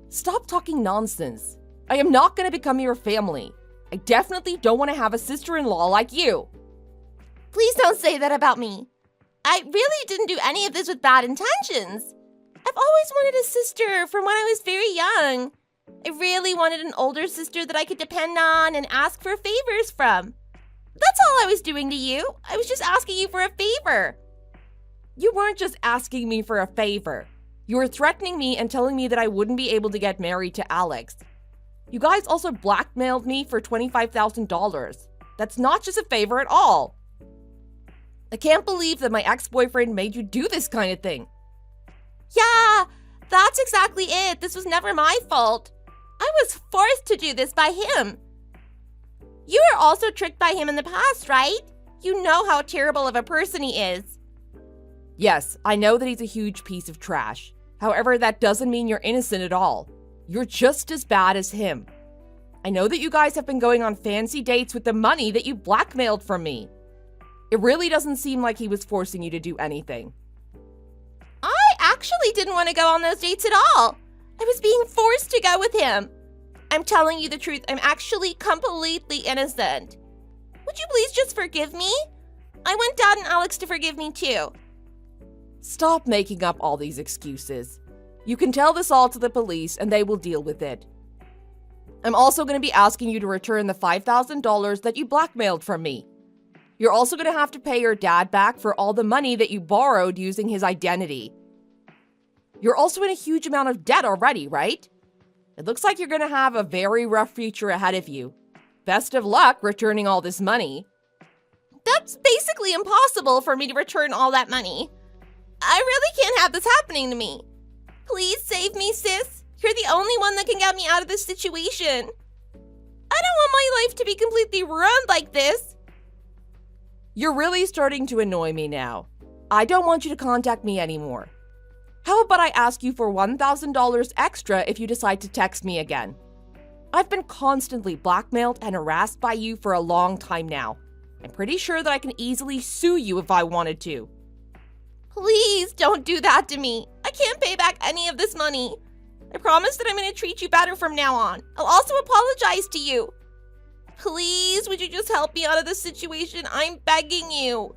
Stop talking nonsense. I am not gonna become your family. I definitely don't want to have a sister-in-law like you. Please don't say that about me. I really didn't do any of this with bad intentions. I've always wanted a sister from when I was very young. I really wanted an older sister that I could depend on and ask for favors from. That's all I was doing to you. I was just asking you for a favor. You weren't just asking me for a favor. You were threatening me and telling me that I wouldn't be able to get married to Alex. You guys also blackmailed me for $25,000. That's not just a favor at all. I can't believe that my ex-boyfriend made you do this kind of thing. Yeah, that's exactly it. This was never my fault. I was forced to do this by him. You were also tricked by him in the past, right? You know how terrible of a person he is. Yes, I know that he's a huge piece of trash. However, that doesn't mean you're innocent at all. You're just as bad as him. I know that you guys have been going on fancy dates with the money that you blackmailed from me. It really doesn't seem like he was forcing you to do anything. I actually didn't want to go on those dates at all. I was being forced to go with him. I'm telling you the truth, I'm actually completely innocent. Would you please just forgive me? I want Dad and Alex to forgive me too. Stop making up all these excuses. You can tell this all to the police and they will deal with it. I'm also going to be asking you to return the $5,000 that you blackmailed from me. You're also going to have to pay your dad back for all the money that you borrowed using his identity. You're also in a huge amount of debt already, right? It looks like you're going to have a very rough future ahead of you. Best of luck returning all this money. That's basically impossible for me to return all that money. I really can't have this happening to me. Please save me, sis. You're the only one that can get me out of this situation. I don't want my life to be completely ruined like this. You're really starting to annoy me now. I don't want you to contact me anymore. How about I ask you for $1,000 extra if you decide to text me again? I've been constantly blackmailed and harassed by you for a long time now. I'm pretty sure that I can easily sue you if I wanted to. Please don't do that to me. I can't pay back any of this money. I promise that I'm going to treat you better from now on. I'll also apologize to you. Please, would you just help me out of this situation? I'm begging you.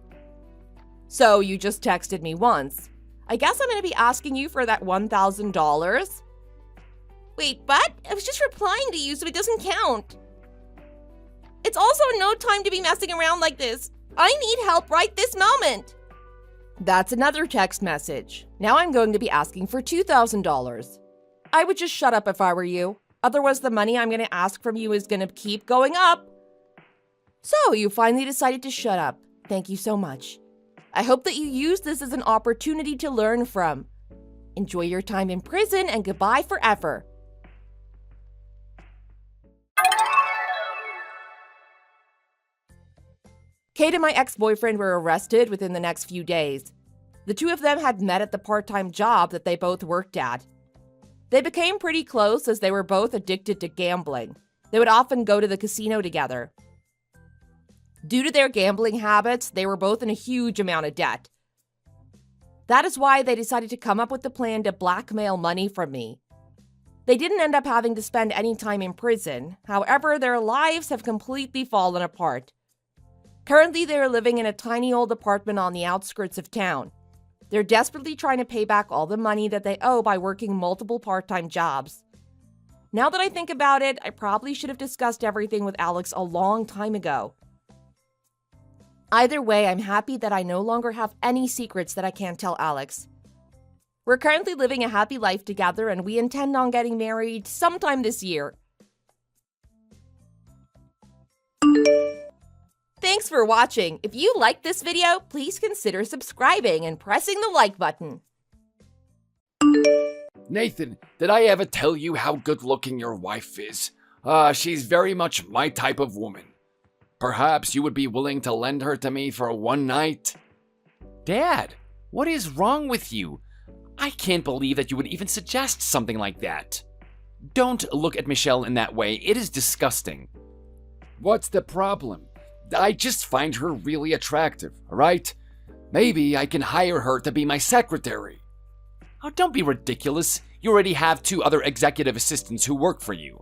So you just texted me once. I guess I'm going to be asking you for that $1,000. Wait, what? I was just replying to you, so it doesn't count. It's also no time to be messing around like this. I need help right this moment. That's another text message. Now I'm going to be asking for $2,000. I would just shut up if I were you. Otherwise, the money I'm going to ask from you is going to keep going up. So, you finally decided to shut up. Thank you so much. I hope that you use this as an opportunity to learn from. Enjoy your time in prison and goodbye forever. Kate and my ex-boyfriend were arrested within the next few days. The two of them had met at the part-time job that they both worked at. They became pretty close as they were both addicted to gambling. They would often go to the casino together. Due to their gambling habits, they were both in a huge amount of debt. That is why they decided to come up with the plan to blackmail money from me. They didn't end up having to spend any time in prison. However, their lives have completely fallen apart. Currently, they are living in a tiny old apartment on the outskirts of town. They're desperately trying to pay back all the money that they owe by working multiple part-time jobs. Now that I think about it, I probably should have discussed everything with Alex a long time ago. Either way, I'm happy that I no longer have any secrets that I can't tell Alex. We're currently living a happy life together, and we intend on getting married sometime this year. Thanks for watching. If you liked this video, please consider subscribing and pressing the like button. Nathan, did I ever tell you how good looking your wife is? She's very much my type of woman. Perhaps you would be willing to lend her to me for one night? Dad, what is wrong with you? I can't believe that you would even suggest something like that. Don't look at Michelle in that way. It is disgusting. What's the problem? I just find her really attractive, alright? Maybe I can hire her to be my secretary. Oh, don't be ridiculous. You already have 2 other executive assistants who work for you.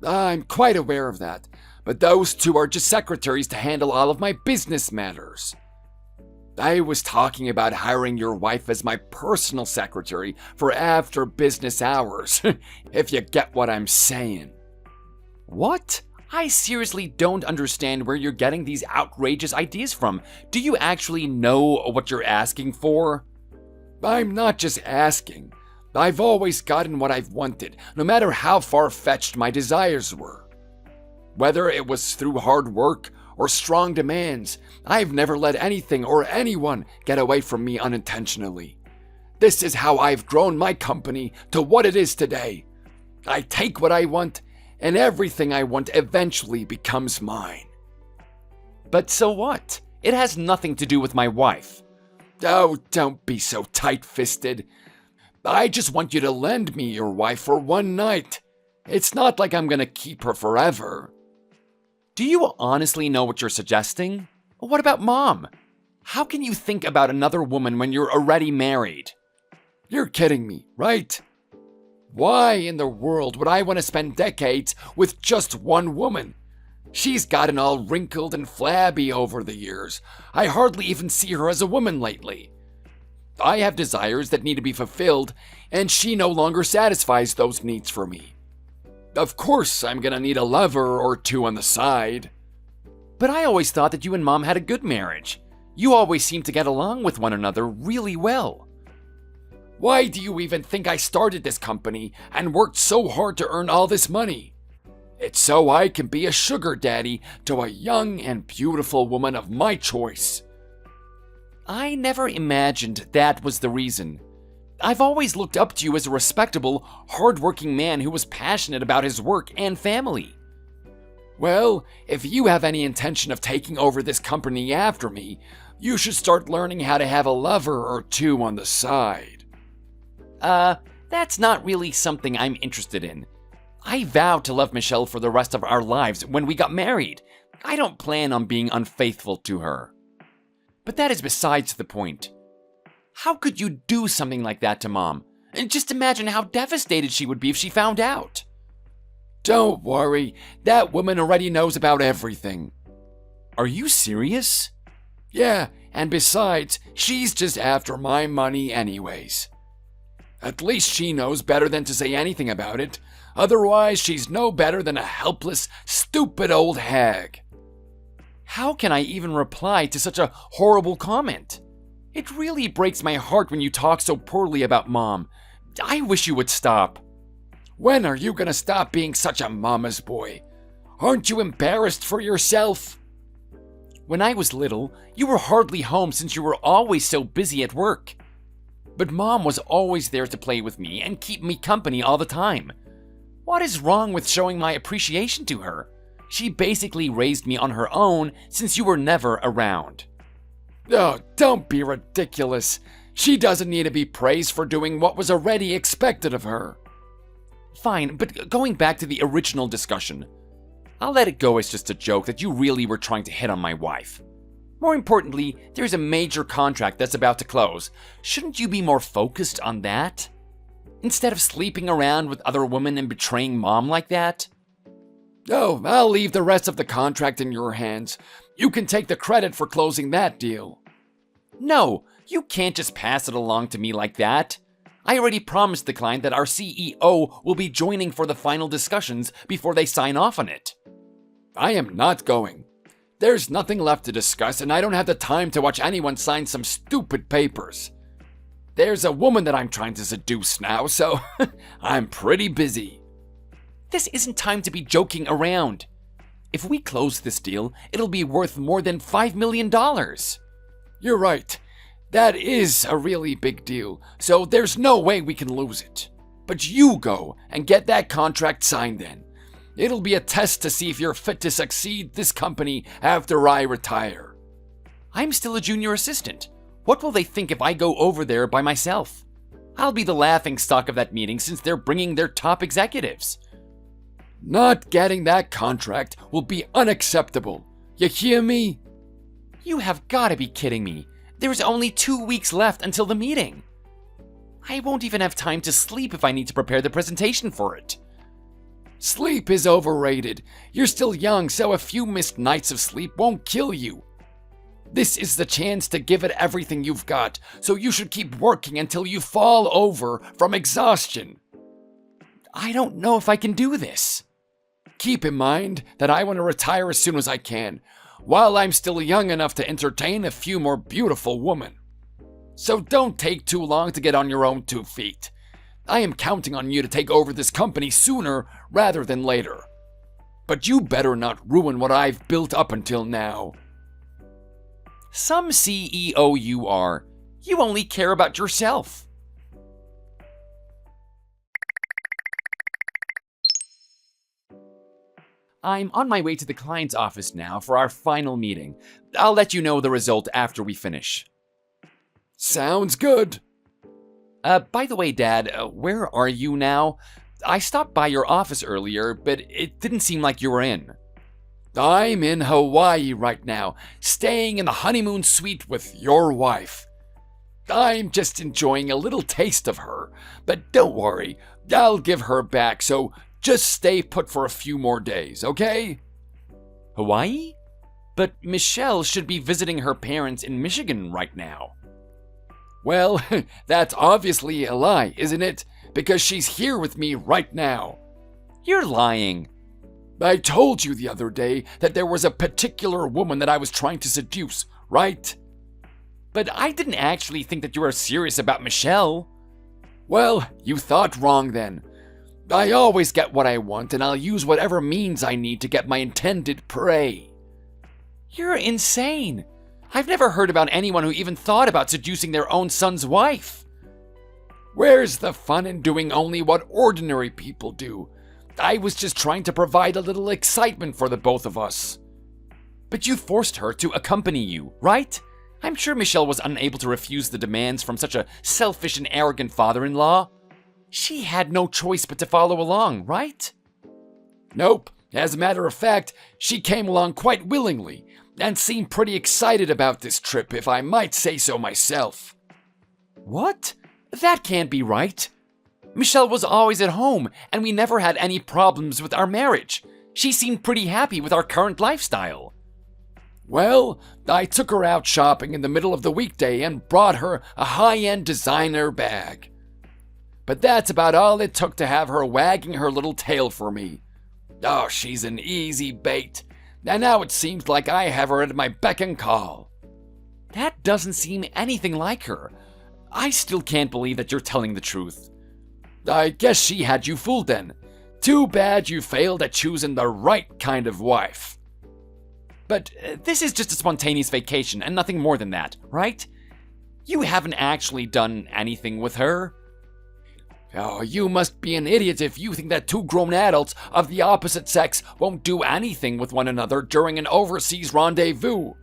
I'm quite aware of that, but those 2 are just secretaries to handle all of my business matters. I was talking about hiring your wife as my personal secretary for after business hours, if you get what I'm saying. What? I seriously don't understand where you're getting these outrageous ideas from. Do you actually know what you're asking for? I'm not just asking. I've always gotten what I've wanted, no matter how far-fetched my desires were. Whether it was through hard work or strong demands, I've never let anything or anyone get away from me unintentionally. This is how I've grown my company to what it is today. I take what I want, and everything I want eventually becomes mine. But so what? It has nothing to do with my wife. Oh, don't be so tight-fisted. I just want you to lend me your wife for one night. It's not like I'm gonna keep her forever. Do you honestly know what you're suggesting? What about Mom? How can you think about another woman when you're already married? You're kidding me, right? Why in the world would I want to spend decades with just one woman? She's gotten all wrinkled and flabby over the years. I hardly even see her as a woman lately. I have desires that need to be fulfilled, and she no longer satisfies those needs for me. Of course, I'm gonna need a lover or 2 on the side. But I always thought that you and Mom had a good marriage. You always seem to get along with one another really well. Why do you even think I started this company and worked so hard to earn all this money? It's so I can be a sugar daddy to a young and beautiful woman of my choice. I never imagined that was the reason. I've always looked up to you as a respectable, hardworking man who was passionate about his work and family. Well, if you have any intention of taking over this company after me, you should start learning how to have a lover or 2 on the side. That's not really something I'm interested in. I vowed to love Michelle for the rest of our lives when we got married. I don't plan on being unfaithful to her. But that is besides the point. How could you do something like that to Mom? And just imagine how devastated she would be if she found out. Don't worry, that woman already knows about everything. Are you serious? Yeah, and besides, she's just after my money anyways. At least she knows better than to say anything about it. Otherwise, she's no better than a helpless, stupid old hag. How can I even reply to such a horrible comment? It really breaks my heart when you talk so poorly about Mom. I wish you would stop. When are you gonna stop being such a mama's boy? Aren't you embarrassed for yourself? When I was little, you were hardly home since you were always so busy at work. But Mom was always there to play with me and keep me company all the time. What is wrong with showing my appreciation to her? She basically raised me on her own since you were never around. Oh, don't be ridiculous. She doesn't need to be praised for doing what was already expected of her. Fine, but going back to the original discussion, I'll let it go as just a joke that you really were trying to hit on my wife. More importantly, there's a major contract that's about to close. Shouldn't you be more focused on that? Instead of sleeping around with other women and betraying Mom like that? Oh, I'll leave the rest of the contract in your hands. You can take the credit for closing that deal. No, you can't just pass it along to me like that. I already promised the client that our CEO will be joining for the final discussions before they sign off on it. I am not going. There's nothing left to discuss, and I don't have the time to watch anyone sign some stupid papers. There's a woman that I'm trying to seduce now, so I'm pretty busy. This isn't time to be joking around. If we close this deal, it'll be worth more than $5 million. You're right. That is a really big deal, so there's no way we can lose it. But you go and get that contract signed then. It'll be a test to see if you're fit to succeed this company after I retire. I'm still a junior assistant. What will they think if I go over there by myself? I'll be the laughingstock of that meeting since they're bringing their top executives. Not getting that contract will be unacceptable. You hear me? You have got to be kidding me. There's only 2 weeks left until the meeting. I won't even have time to sleep if I need to prepare the presentation for it. Sleep is overrated. You're still young, so a few missed nights of sleep won't kill you. This is the chance to give it everything you've got, so you should keep working until you fall over from exhaustion. I don't know if I can do this. Keep in mind that I want to retire as soon as I can, while I'm still young enough to entertain a few more beautiful women. So don't take too long to get on your own 2 feet. I am counting on you to take over this company sooner rather than later. But you better not ruin what I've built up until now. Some CEO you are. You only care about yourself. I'm on my way to the client's office now for our final meeting. I'll let you know the result after we finish. Sounds good. By the way, Dad, where are you now? I stopped by your office earlier, but it didn't seem like you were in. I'm in Hawaii right now, staying in the honeymoon suite with your wife. I'm just enjoying a little taste of her, but don't worry, I'll give her back, so just stay put for a few more days, okay? Hawaii? But Michelle should be visiting her parents in Michigan right now. Well, that's obviously a lie, isn't it? Because she's here with me right now. You're lying. I told you the other day that there was a particular woman that I was trying to seduce, right? But I didn't actually think that you were serious about Michelle. Well, you thought wrong then. I always get what I want, and I'll use whatever means I need to get my intended prey. You're insane. I've never heard about anyone who even thought about seducing their own son's wife. Where's the fun in doing only what ordinary people do? I was just trying to provide a little excitement for the both of us. But you forced her to accompany you, right? I'm sure Michelle was unable to refuse the demands from such a selfish and arrogant father-in-law. She had no choice but to follow along, right? Nope. As a matter of fact, she came along quite willingly and seemed pretty excited about this trip, if I might say so myself. What? That can't be right. Michelle was always at home, and we never had any problems with our marriage. She seemed pretty happy with our current lifestyle. Well, I took her out shopping in the middle of the weekday and brought her a high-end designer bag. But that's about all it took to have her wagging her little tail for me. Oh, she's an easy bait. And now it seems like I have her at my beck and call. That doesn't seem anything like her. I still can't believe that you're telling the truth. I guess she had you fooled then. Too bad you failed at choosing the right kind of wife. But this is just a spontaneous vacation and nothing more than that, right? You haven't actually done anything with her. Oh, you must be an idiot if you think that 2 grown adults of the opposite sex won't do anything with one another during an overseas rendezvous.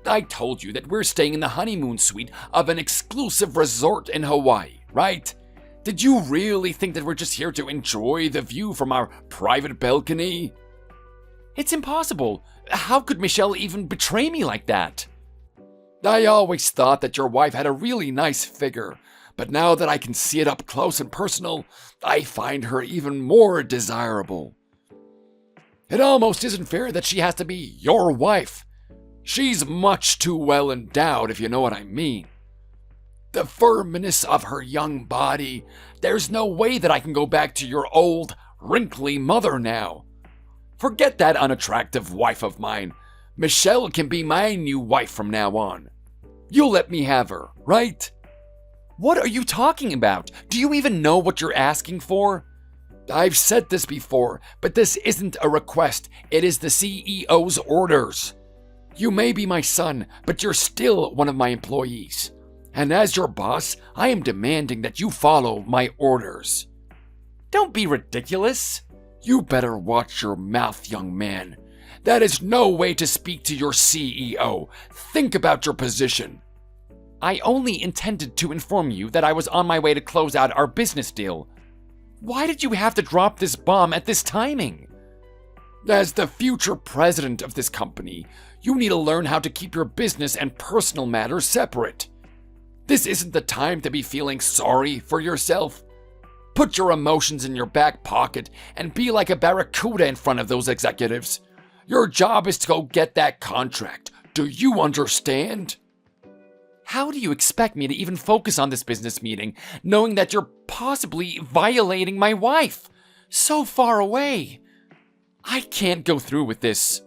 I told you that we're staying in the honeymoon suite of an exclusive resort in Hawaii, right? Did you really think that we're just here to enjoy the view from our private balcony? It's impossible. How could Michelle even betray me like that? I always thought that your wife had a really nice figure, but now that I can see it up close and personal, I find her even more desirable. It almost isn't fair that she has to be your wife. She's much too well endowed, if you know what I mean. The firmness of her young body. There's no way that I can go back to your old, wrinkly mother now. Forget that unattractive wife of mine. Michelle can be my new wife from now on. You'll let me have her, right? What are you talking about? Do you even know what you're asking for? I've said this before, but this isn't a request. It is the CEO's orders. You may be my son, but you're still one of my employees. And as your boss, I am demanding that you follow my orders. Don't be ridiculous. You better watch your mouth, young man. That is no way to speak to your CEO. Think about your position. I only intended to inform you that I was on my way to close out our business deal. Why did you have to drop this bomb at this timing? As the future president of this company, you need to learn how to keep your business and personal matters separate. This isn't the time to be feeling sorry for yourself. Put your emotions in your back pocket and be like a barracuda in front of those executives. Your job is to go get that contract. Do you understand? How do you expect me to even focus on this business meeting, knowing that you're possibly violating my wife? So far away. I can't go through with this.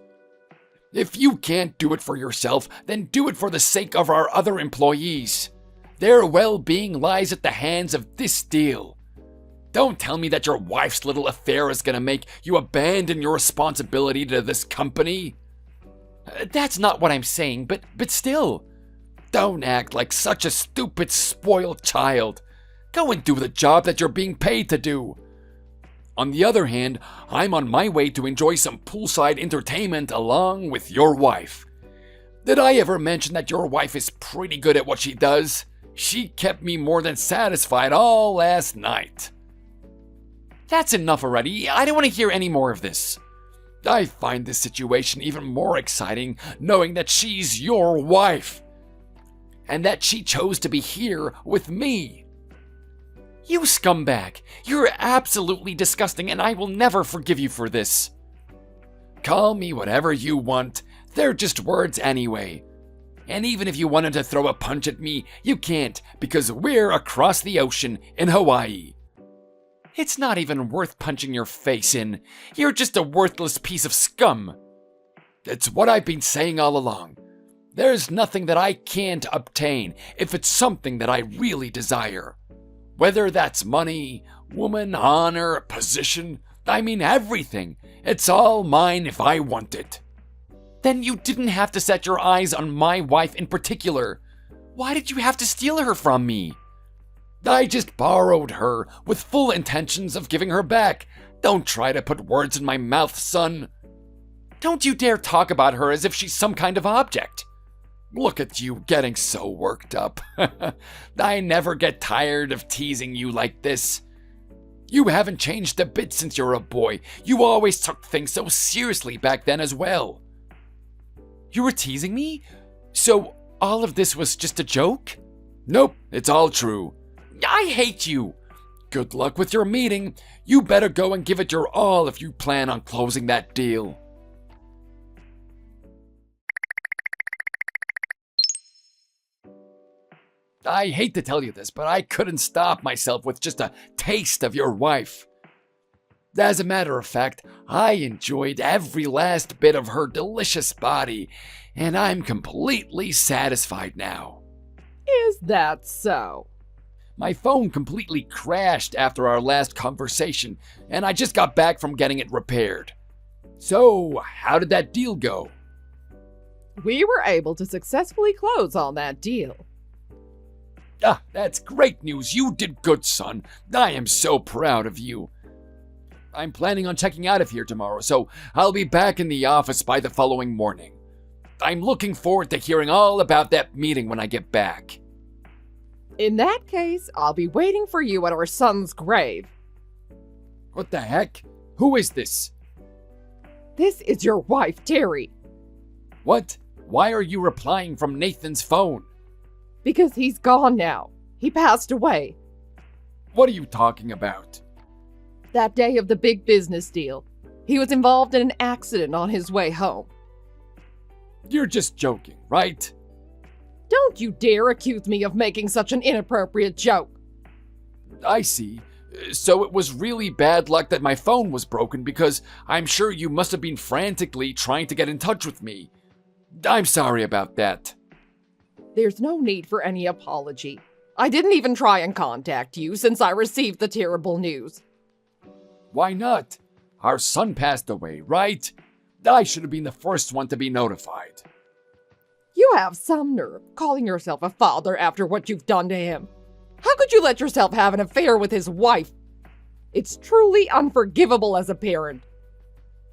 If you can't do it for yourself, then do it for the sake of our other employees. Their well-being lies at the hands of this deal. Don't tell me that your wife's little affair is gonna make you abandon your responsibility to this company. That's not what I'm saying, but still. Don't act like such a stupid, spoiled child. Go and do the job that you're being paid to do. On the other hand, I'm on my way to enjoy some poolside entertainment along with your wife. Did I ever mention that your wife is pretty good at what she does? She kept me more than satisfied all last night. That's enough already. I don't want to hear any more of this. I find this situation even more exciting knowing that she's your wife. And that she chose to be here with me. You scumbag. You're absolutely disgusting and I will never forgive you for this. Call me whatever you want. They're just words anyway. And even if you wanted to throw a punch at me, you can't because we're across the ocean in Hawaii. It's not even worth punching your face in. You're just a worthless piece of scum. It's what I've been saying all along. There's nothing that I can't obtain if it's something that I really desire. Whether that's money, woman, honor, position, I mean everything. It's all mine if I want it. Then you didn't have to set your eyes on my wife in particular. Why did you have to steal her from me? I just borrowed her with full intentions of giving her back. Don't try to put words in my mouth, son. Don't you dare talk about her as if she's some kind of object. Look at you getting so worked up. I never get tired of teasing you like this. You haven't changed a bit since you're a boy. You always took things so seriously back then as well. You were teasing me? So all of this was just a joke? Nope, it's all true. I hate you. Good luck with your meeting. You better go and give it your all if you plan on closing that deal. I hate to tell you this, but I couldn't stop myself with just a taste of your wife. As a matter of fact, I enjoyed every last bit of her delicious body, and I'm completely satisfied now. Is that so? My phone completely crashed after our last conversation, and I just got back from getting it repaired. So, how did that deal go? We were able to successfully close on that deal. Ah, that's great news. You did good, son. I am so proud of you. I'm planning on checking out of here tomorrow, so I'll be back in the office by the following morning. I'm looking forward to hearing all about that meeting when I get back. In that case, I'll be waiting for you at our son's grave. What the heck? Who is this? This is your wife, Terry. What? Why are you replying from Nathan's phone? Because he's gone now. He passed away. What are you talking about? That day of the big business deal. He was involved in an accident on his way home. You're just joking, right? Don't you dare accuse me of making such an inappropriate joke. I see. So it was really bad luck that my phone was broken because I'm sure you must have been frantically trying to get in touch with me. I'm sorry about that. There's no need for any apology. I didn't even try and contact you since I received the terrible news. Why not? Our son passed away, right? I should have been the first one to be notified. You have some nerve calling yourself a father after what you've done to him. How could you let yourself have an affair with his wife? It's truly unforgivable as a parent.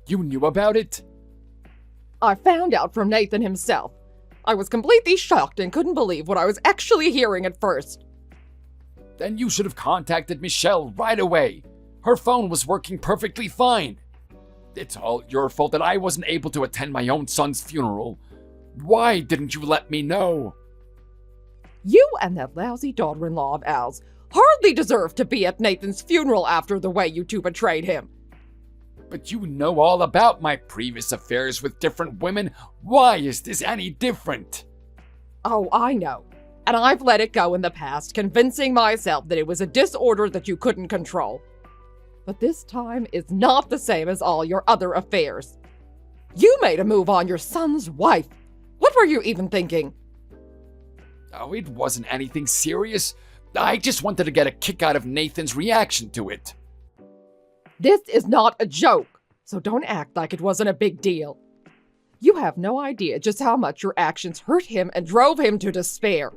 You knew about it? I found out from Nathan himself. I was completely shocked and couldn't believe what I was actually hearing at first. Then you should have contacted Michelle right away. Her phone was working perfectly fine. It's all your fault that I wasn't able to attend my own son's funeral. Why didn't you let me know? You and that lousy daughter-in-law of Al's hardly deserve to be at Nathan's funeral after the way you two betrayed him. But you know all about my previous affairs with different women. Why is this any different? Oh, I know. And I've let it go in the past, convincing myself that it was a disorder that you couldn't control. But this time is not the same as all your other affairs. You made a move on your son's wife. What were you even thinking? Oh, it wasn't anything serious. I just wanted to get a kick out of Nathan's reaction to it. This is not a joke, so don't act like it wasn't a big deal. You have no idea just how much your actions hurt him and drove him to despair.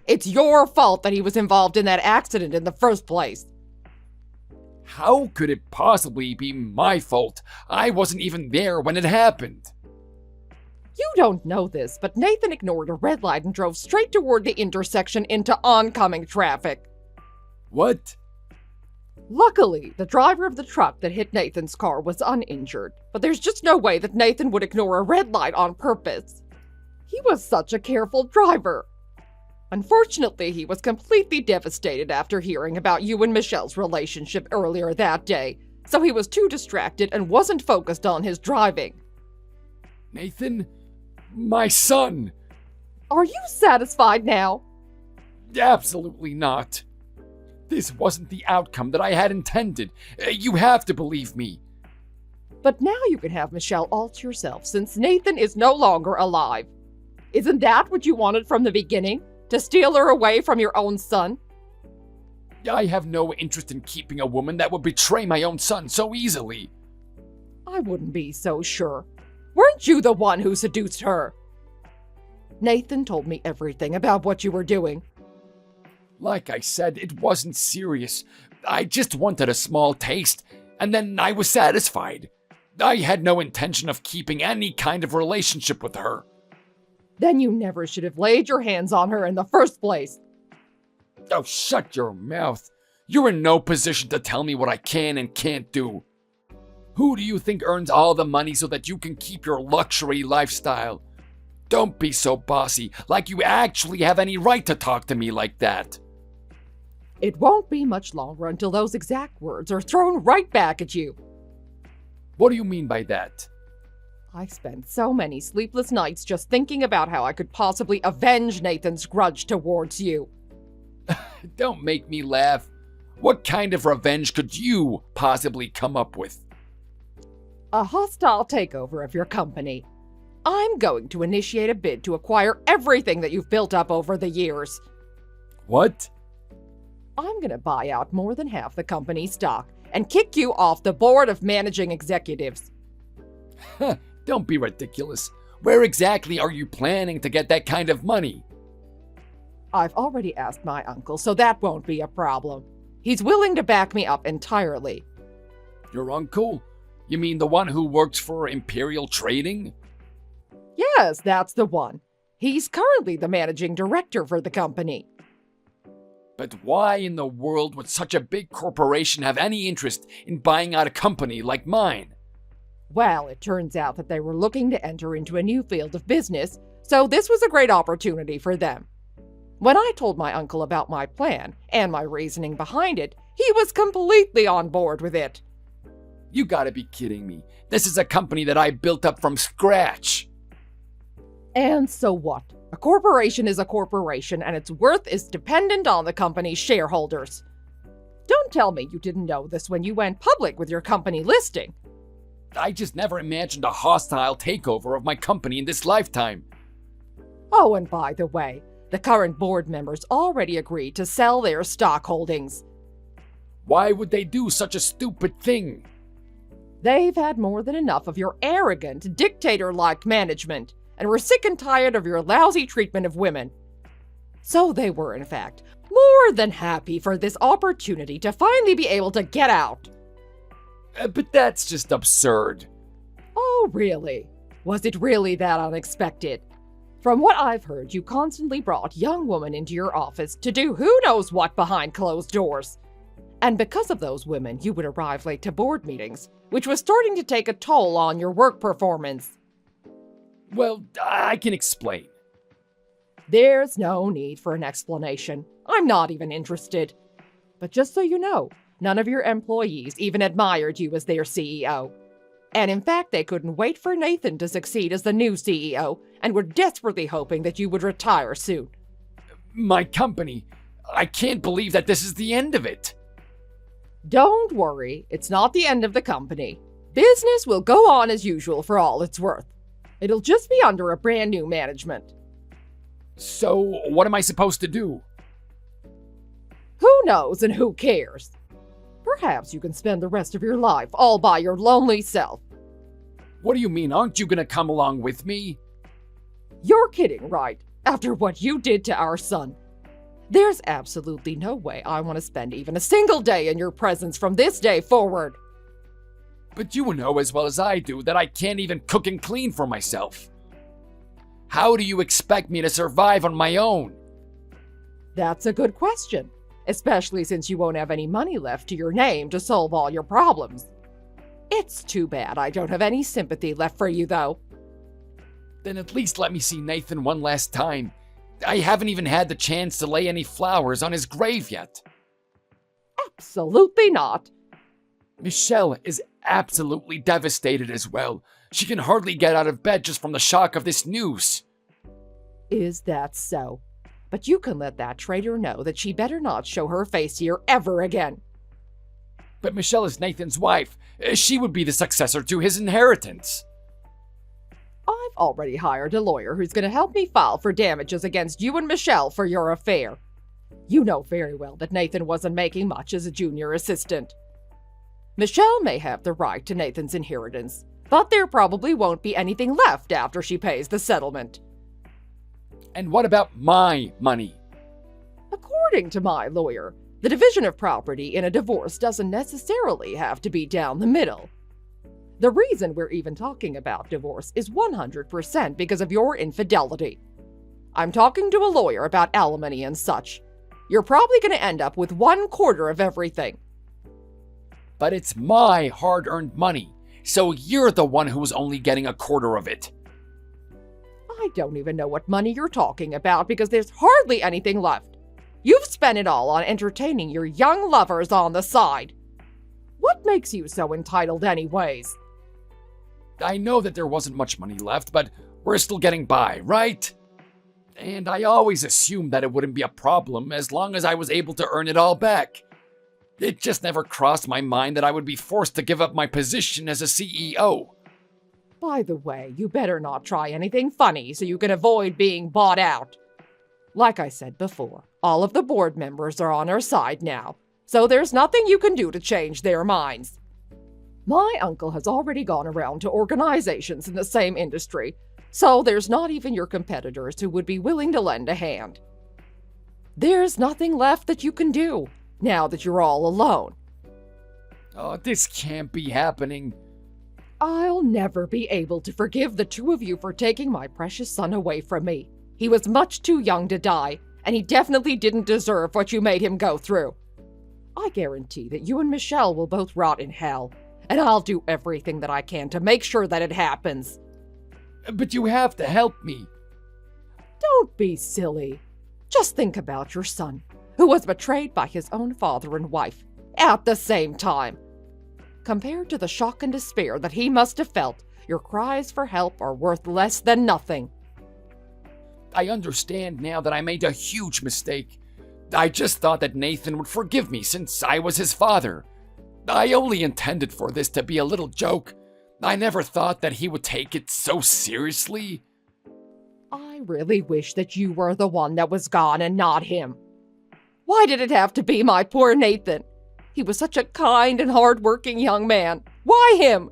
It's your fault that he was involved in that accident in the first place. How could it possibly be my fault? I wasn't even there when it happened. You don't know this, but Nathan ignored a red light and drove straight toward the intersection into oncoming traffic. What? Luckily, the driver of the truck that hit Nathan's car was uninjured, but there's just no way that Nathan would ignore a red light on purpose. He was such a careful driver. Unfortunately, he was completely devastated after hearing about you and Michelle's relationship earlier that day, so he was too distracted and wasn't focused on his driving. Nathan? My son! Are you satisfied now? Absolutely not. This wasn't the outcome that I had intended. You have to believe me. But now you can have Michelle all to yourself since Nathan is no longer alive. Isn't that what you wanted from the beginning? To steal her away from your own son? I have no interest in keeping a woman that would betray my own son so easily. I wouldn't be so sure. Weren't you the one who seduced her? Nathan told me everything about what you were doing. Like I said, it wasn't serious. I just wanted a small taste, and then I was satisfied. I had no intention of keeping any kind of relationship with her. Then you never should have laid your hands on her in the first place. Oh, shut your mouth. You're in no position to tell me what I can and can't do. Who do you think earns all the money so that you can keep your luxury lifestyle? Don't be so bossy, like you actually have any right to talk to me like that. It won't be much longer until those exact words are thrown right back at you. What do you mean by that? I spent so many sleepless nights just thinking about how I could possibly avenge Nathan's grudge towards you. Don't make me laugh. What kind of revenge could you possibly come up with? A hostile takeover of your company. I'm going to initiate a bid to acquire everything that you've built up over the years. What? I'm going to buy out more than half the company's stock and kick you off the board of managing executives. Don't be ridiculous. Where exactly are you planning to get that kind of money? I've already asked my uncle, so that won't be a problem. He's willing to back me up entirely. Your uncle? You mean the one who works for Imperial Trading? Yes, that's the one. He's currently the managing director for the company. But why in the world would such a big corporation have any interest in buying out a company like mine? Well, it turns out that they were looking to enter into a new field of business, so this was a great opportunity for them. When I told my uncle about my plan and my reasoning behind it, he was completely on board with it. You gotta be kidding me. This is a company that I built up from scratch. And so what? A corporation is a corporation, and its worth is dependent on the company's shareholders. Don't tell me you didn't know this when you went public with your company listing. I just never imagined a hostile takeover of my company in this lifetime. Oh, and by the way, the current board members already agreed to sell their stock holdings. Why would they do such a stupid thing? They've had more than enough of your arrogant, dictator-like management, and were sick and tired of your lousy treatment of women. So they were, in fact, more than happy for this opportunity to finally be able to get out. But that's just absurd. Oh, really? Was it really that unexpected? From what I've heard, you constantly brought young women into your office to do who knows what behind closed doors. And because of those women, you would arrive late to board meetings, which was starting to take a toll on your work performance. Well, I can explain. There's no need for an explanation. I'm not even interested. But just so you know, none of your employees even admired you as their CEO. And in fact, they couldn't wait for Nathan to succeed as the new CEO and were desperately hoping that you would retire soon. My company, I can't believe that this is the end of it. Don't worry, it's not the end of the company. Business will go on as usual for all it's worth. It'll just be under a brand new management. So, what am I supposed to do? Who knows and who cares? Perhaps you can spend the rest of your life all by your lonely self. What do you mean? Aren't you gonna come along with me? You're kidding, right? After what you did to our son. There's absolutely no way I want to spend even a single day in your presence from this day forward. But you know as well as I do that I can't even cook and clean for myself. How do you expect me to survive on my own? That's a good question, especially since you won't have any money left to your name to solve all your problems. It's too bad I don't have any sympathy left for you, though. Then at least let me see Nathan one last time. I haven't even had the chance to lay any flowers on his grave yet. Absolutely not. Michelle is absolutely devastated as well. She can hardly get out of bed just from the shock of this news. Is that so? But you can let that traitor know that she better not show her face here ever again. But Michelle is Nathan's wife. She would be the successor to his inheritance. I've already hired a lawyer who's going to help me file for damages against you and Michelle for your affair. You know very well that Nathan wasn't making much as a junior assistant. Michelle may have the right to Nathan's inheritance, but there probably won't be anything left after she pays the settlement. And what about my money? According to my lawyer, the division of property in a divorce doesn't necessarily have to be down the middle. The reason we're even talking about divorce is 100% because of your infidelity. I'm talking to a lawyer about alimony and such. You're probably going to end up with 1/4 of everything. But it's my hard-earned money, so you're the one who's only getting 1/4 of it. I don't even know what money you're talking about because there's hardly anything left. You've spent it all on entertaining your young lovers on the side. What makes you so entitled anyways? I know that there wasn't much money left, but we're still getting by, right? And I always assumed that it wouldn't be a problem as long as I was able to earn it all back. It just never crossed my mind that I would be forced to give up my position as a CEO. By the way, you better not try anything funny so you can avoid being bought out. Like I said before, all of the board members are on our side now, so there's nothing you can do to change their minds. My uncle has already gone around to organizations in the same industry, so there's not even your competitors who would be willing to lend a hand. There's nothing left that you can do, now that you're all alone. Oh, this can't be happening. I'll never be able to forgive the two of you for taking my precious son away from me. He was much too young to die, and he definitely didn't deserve what you made him go through. I guarantee that you and Michelle will both rot in hell, and I'll do everything that I can to make sure that it happens. But you have to help me. Don't be silly. Just think about your son, who was betrayed by his own father and wife at the same time. Compared to the shock and despair that he must have felt, your cries for help are worth less than nothing. I understand now that I made a huge mistake. I just thought that Nathan would forgive me since I was his father. I only intended for this to be a little joke. I never thought that he would take it so seriously. I really wish that you were the one that was gone and not him. Why did it have to be my poor Nathan? He was such a kind and hard-working young man. Why him?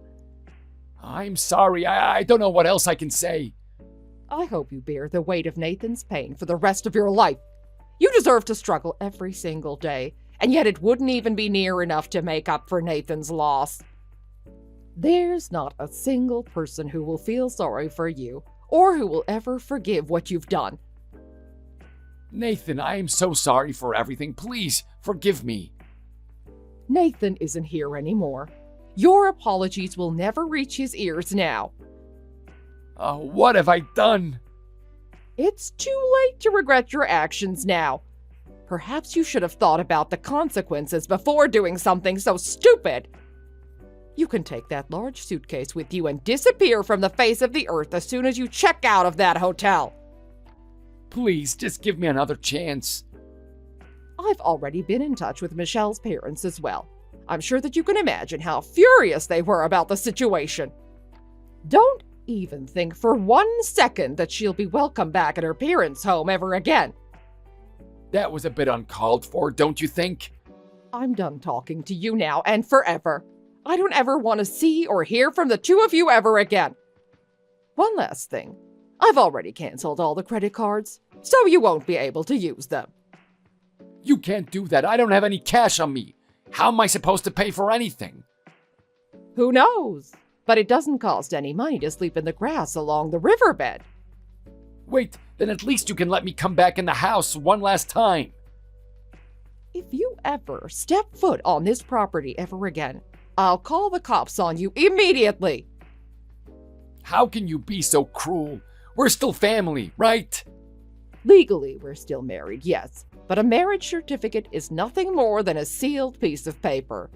I'm sorry. I don't know what else I can say. I hope you bear the weight of Nathan's pain for the rest of your life. You deserve to struggle every single day, and yet it wouldn't even be near enough to make up for Nathan's loss. There's not a single person who will feel sorry for you or who will ever forgive what you've done. Nathan, I am so sorry for everything. Please, forgive me. Nathan isn't here anymore. Your apologies will never reach his ears now. What have I done? It's too late to regret your actions now. Perhaps you should have thought about the consequences before doing something so stupid. You can take that large suitcase with you and disappear from the face of the earth as soon as you check out of that hotel. Please, just give me another chance. I've already been in touch with Michelle's parents as well. I'm sure that you can imagine how furious they were about the situation. Don't even think for 1 second that she'll be welcome back at her parents' home ever again. That was a bit uncalled for, don't you think? I'm done talking to you now and forever. I don't ever want to see or hear from the two of you ever again. One last thing. I've already canceled all the credit cards, so you won't be able to use them. You can't do that. I don't have any cash on me. How am I supposed to pay for anything? Who knows? But it doesn't cost any money to sleep in the grass along the riverbed. Wait, then at least you can let me come back in the house one last time. If you ever step foot on this property ever again, I'll call the cops on you immediately. How can you be so cruel? We're still family, right? Legally, we're still married, yes, but a marriage certificate is nothing more than a sealed piece of paper.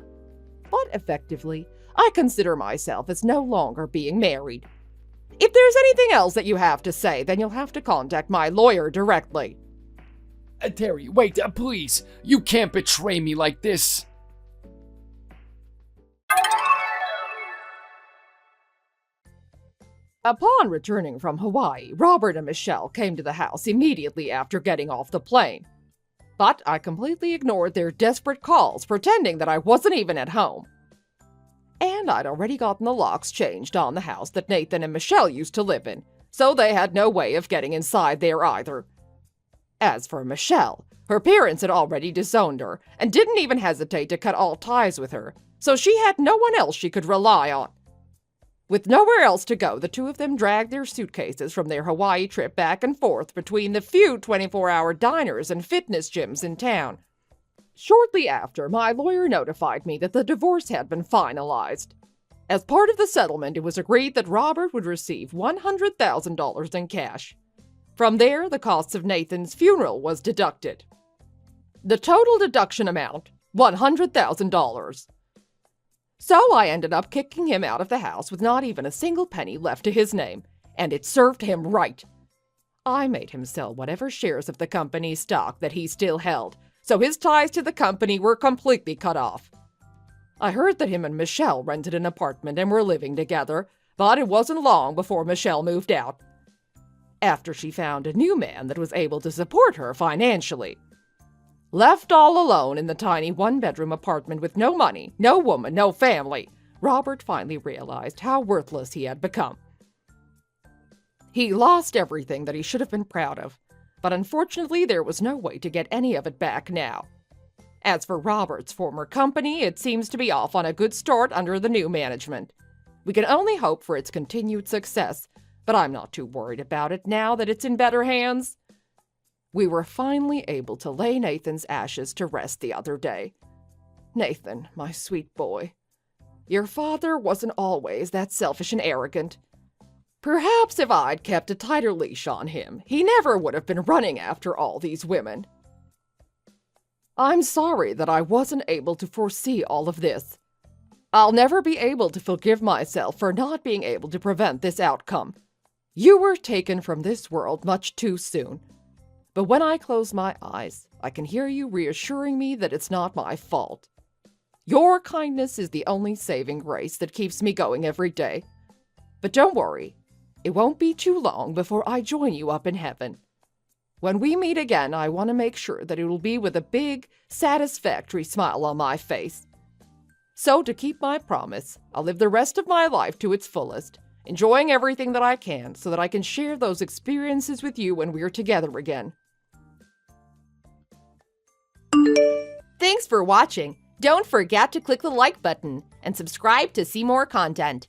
But effectively, I consider myself as no longer being married. If there's anything else that you have to say, then you'll have to contact my lawyer directly. Terry, wait, please. You can't betray me like this. Upon returning from Hawaii, Robert and Michelle came to the house immediately after getting off the plane. But I completely ignored their desperate calls, pretending that I wasn't even at home. And I'd already gotten the locks changed on the house that Nathan and Michelle used to live in, so they had no way of getting inside there either. As for Michelle, her parents had already disowned her and didn't even hesitate to cut all ties with her, so she had no one else she could rely on. With nowhere else to go, the two of them dragged their suitcases from their Hawaii trip back and forth between the few 24-hour diners and fitness gyms in town. Shortly after, my lawyer notified me that the divorce had been finalized. As part of the settlement, it was agreed that Robert would receive $100,000 in cash. From there, the costs of Nathan's funeral was deducted. The total deduction amount, $100,000. So I ended up kicking him out of the house with not even a single penny left to his name, and it served him right. I made him sell whatever shares of the company's stock that he still held, so his ties to the company were completely cut off. I heard that him and Michelle rented an apartment and were living together, but it wasn't long before Michelle moved out, after she found a new man that was able to support her financially. Left all alone in the tiny one-bedroom apartment with no money, no woman, no family, Robert finally realized how worthless he had become. He lost everything that he should have been proud of, but unfortunately there was no way to get any of it back now. As for Robert's former company, it seems to be off on a good start under the new management. We can only hope for its continued success, but I'm not too worried about it now that it's in better hands. We were finally able to lay Nathan's ashes to rest the other day. Nathan, my sweet boy, your father wasn't always that selfish and arrogant. Perhaps if I'd kept a tighter leash on him, he never would have been running after all these women. I'm sorry that I wasn't able to foresee all of this. I'll never be able to forgive myself for not being able to prevent this outcome. You were taken from this world much too soon. But when I close my eyes, I can hear you reassuring me that it's not my fault. Your kindness is the only saving grace that keeps me going every day. But don't worry, it won't be too long before I join you up in heaven. When we meet again, I want to make sure that it will be with a big, satisfactory smile on my face. So to keep my promise, I'll live the rest of my life to its fullest, enjoying everything that I can so that I can share those experiences with you when we're together again. Thanks for watching. Don't forget to click the like button and subscribe to see more content.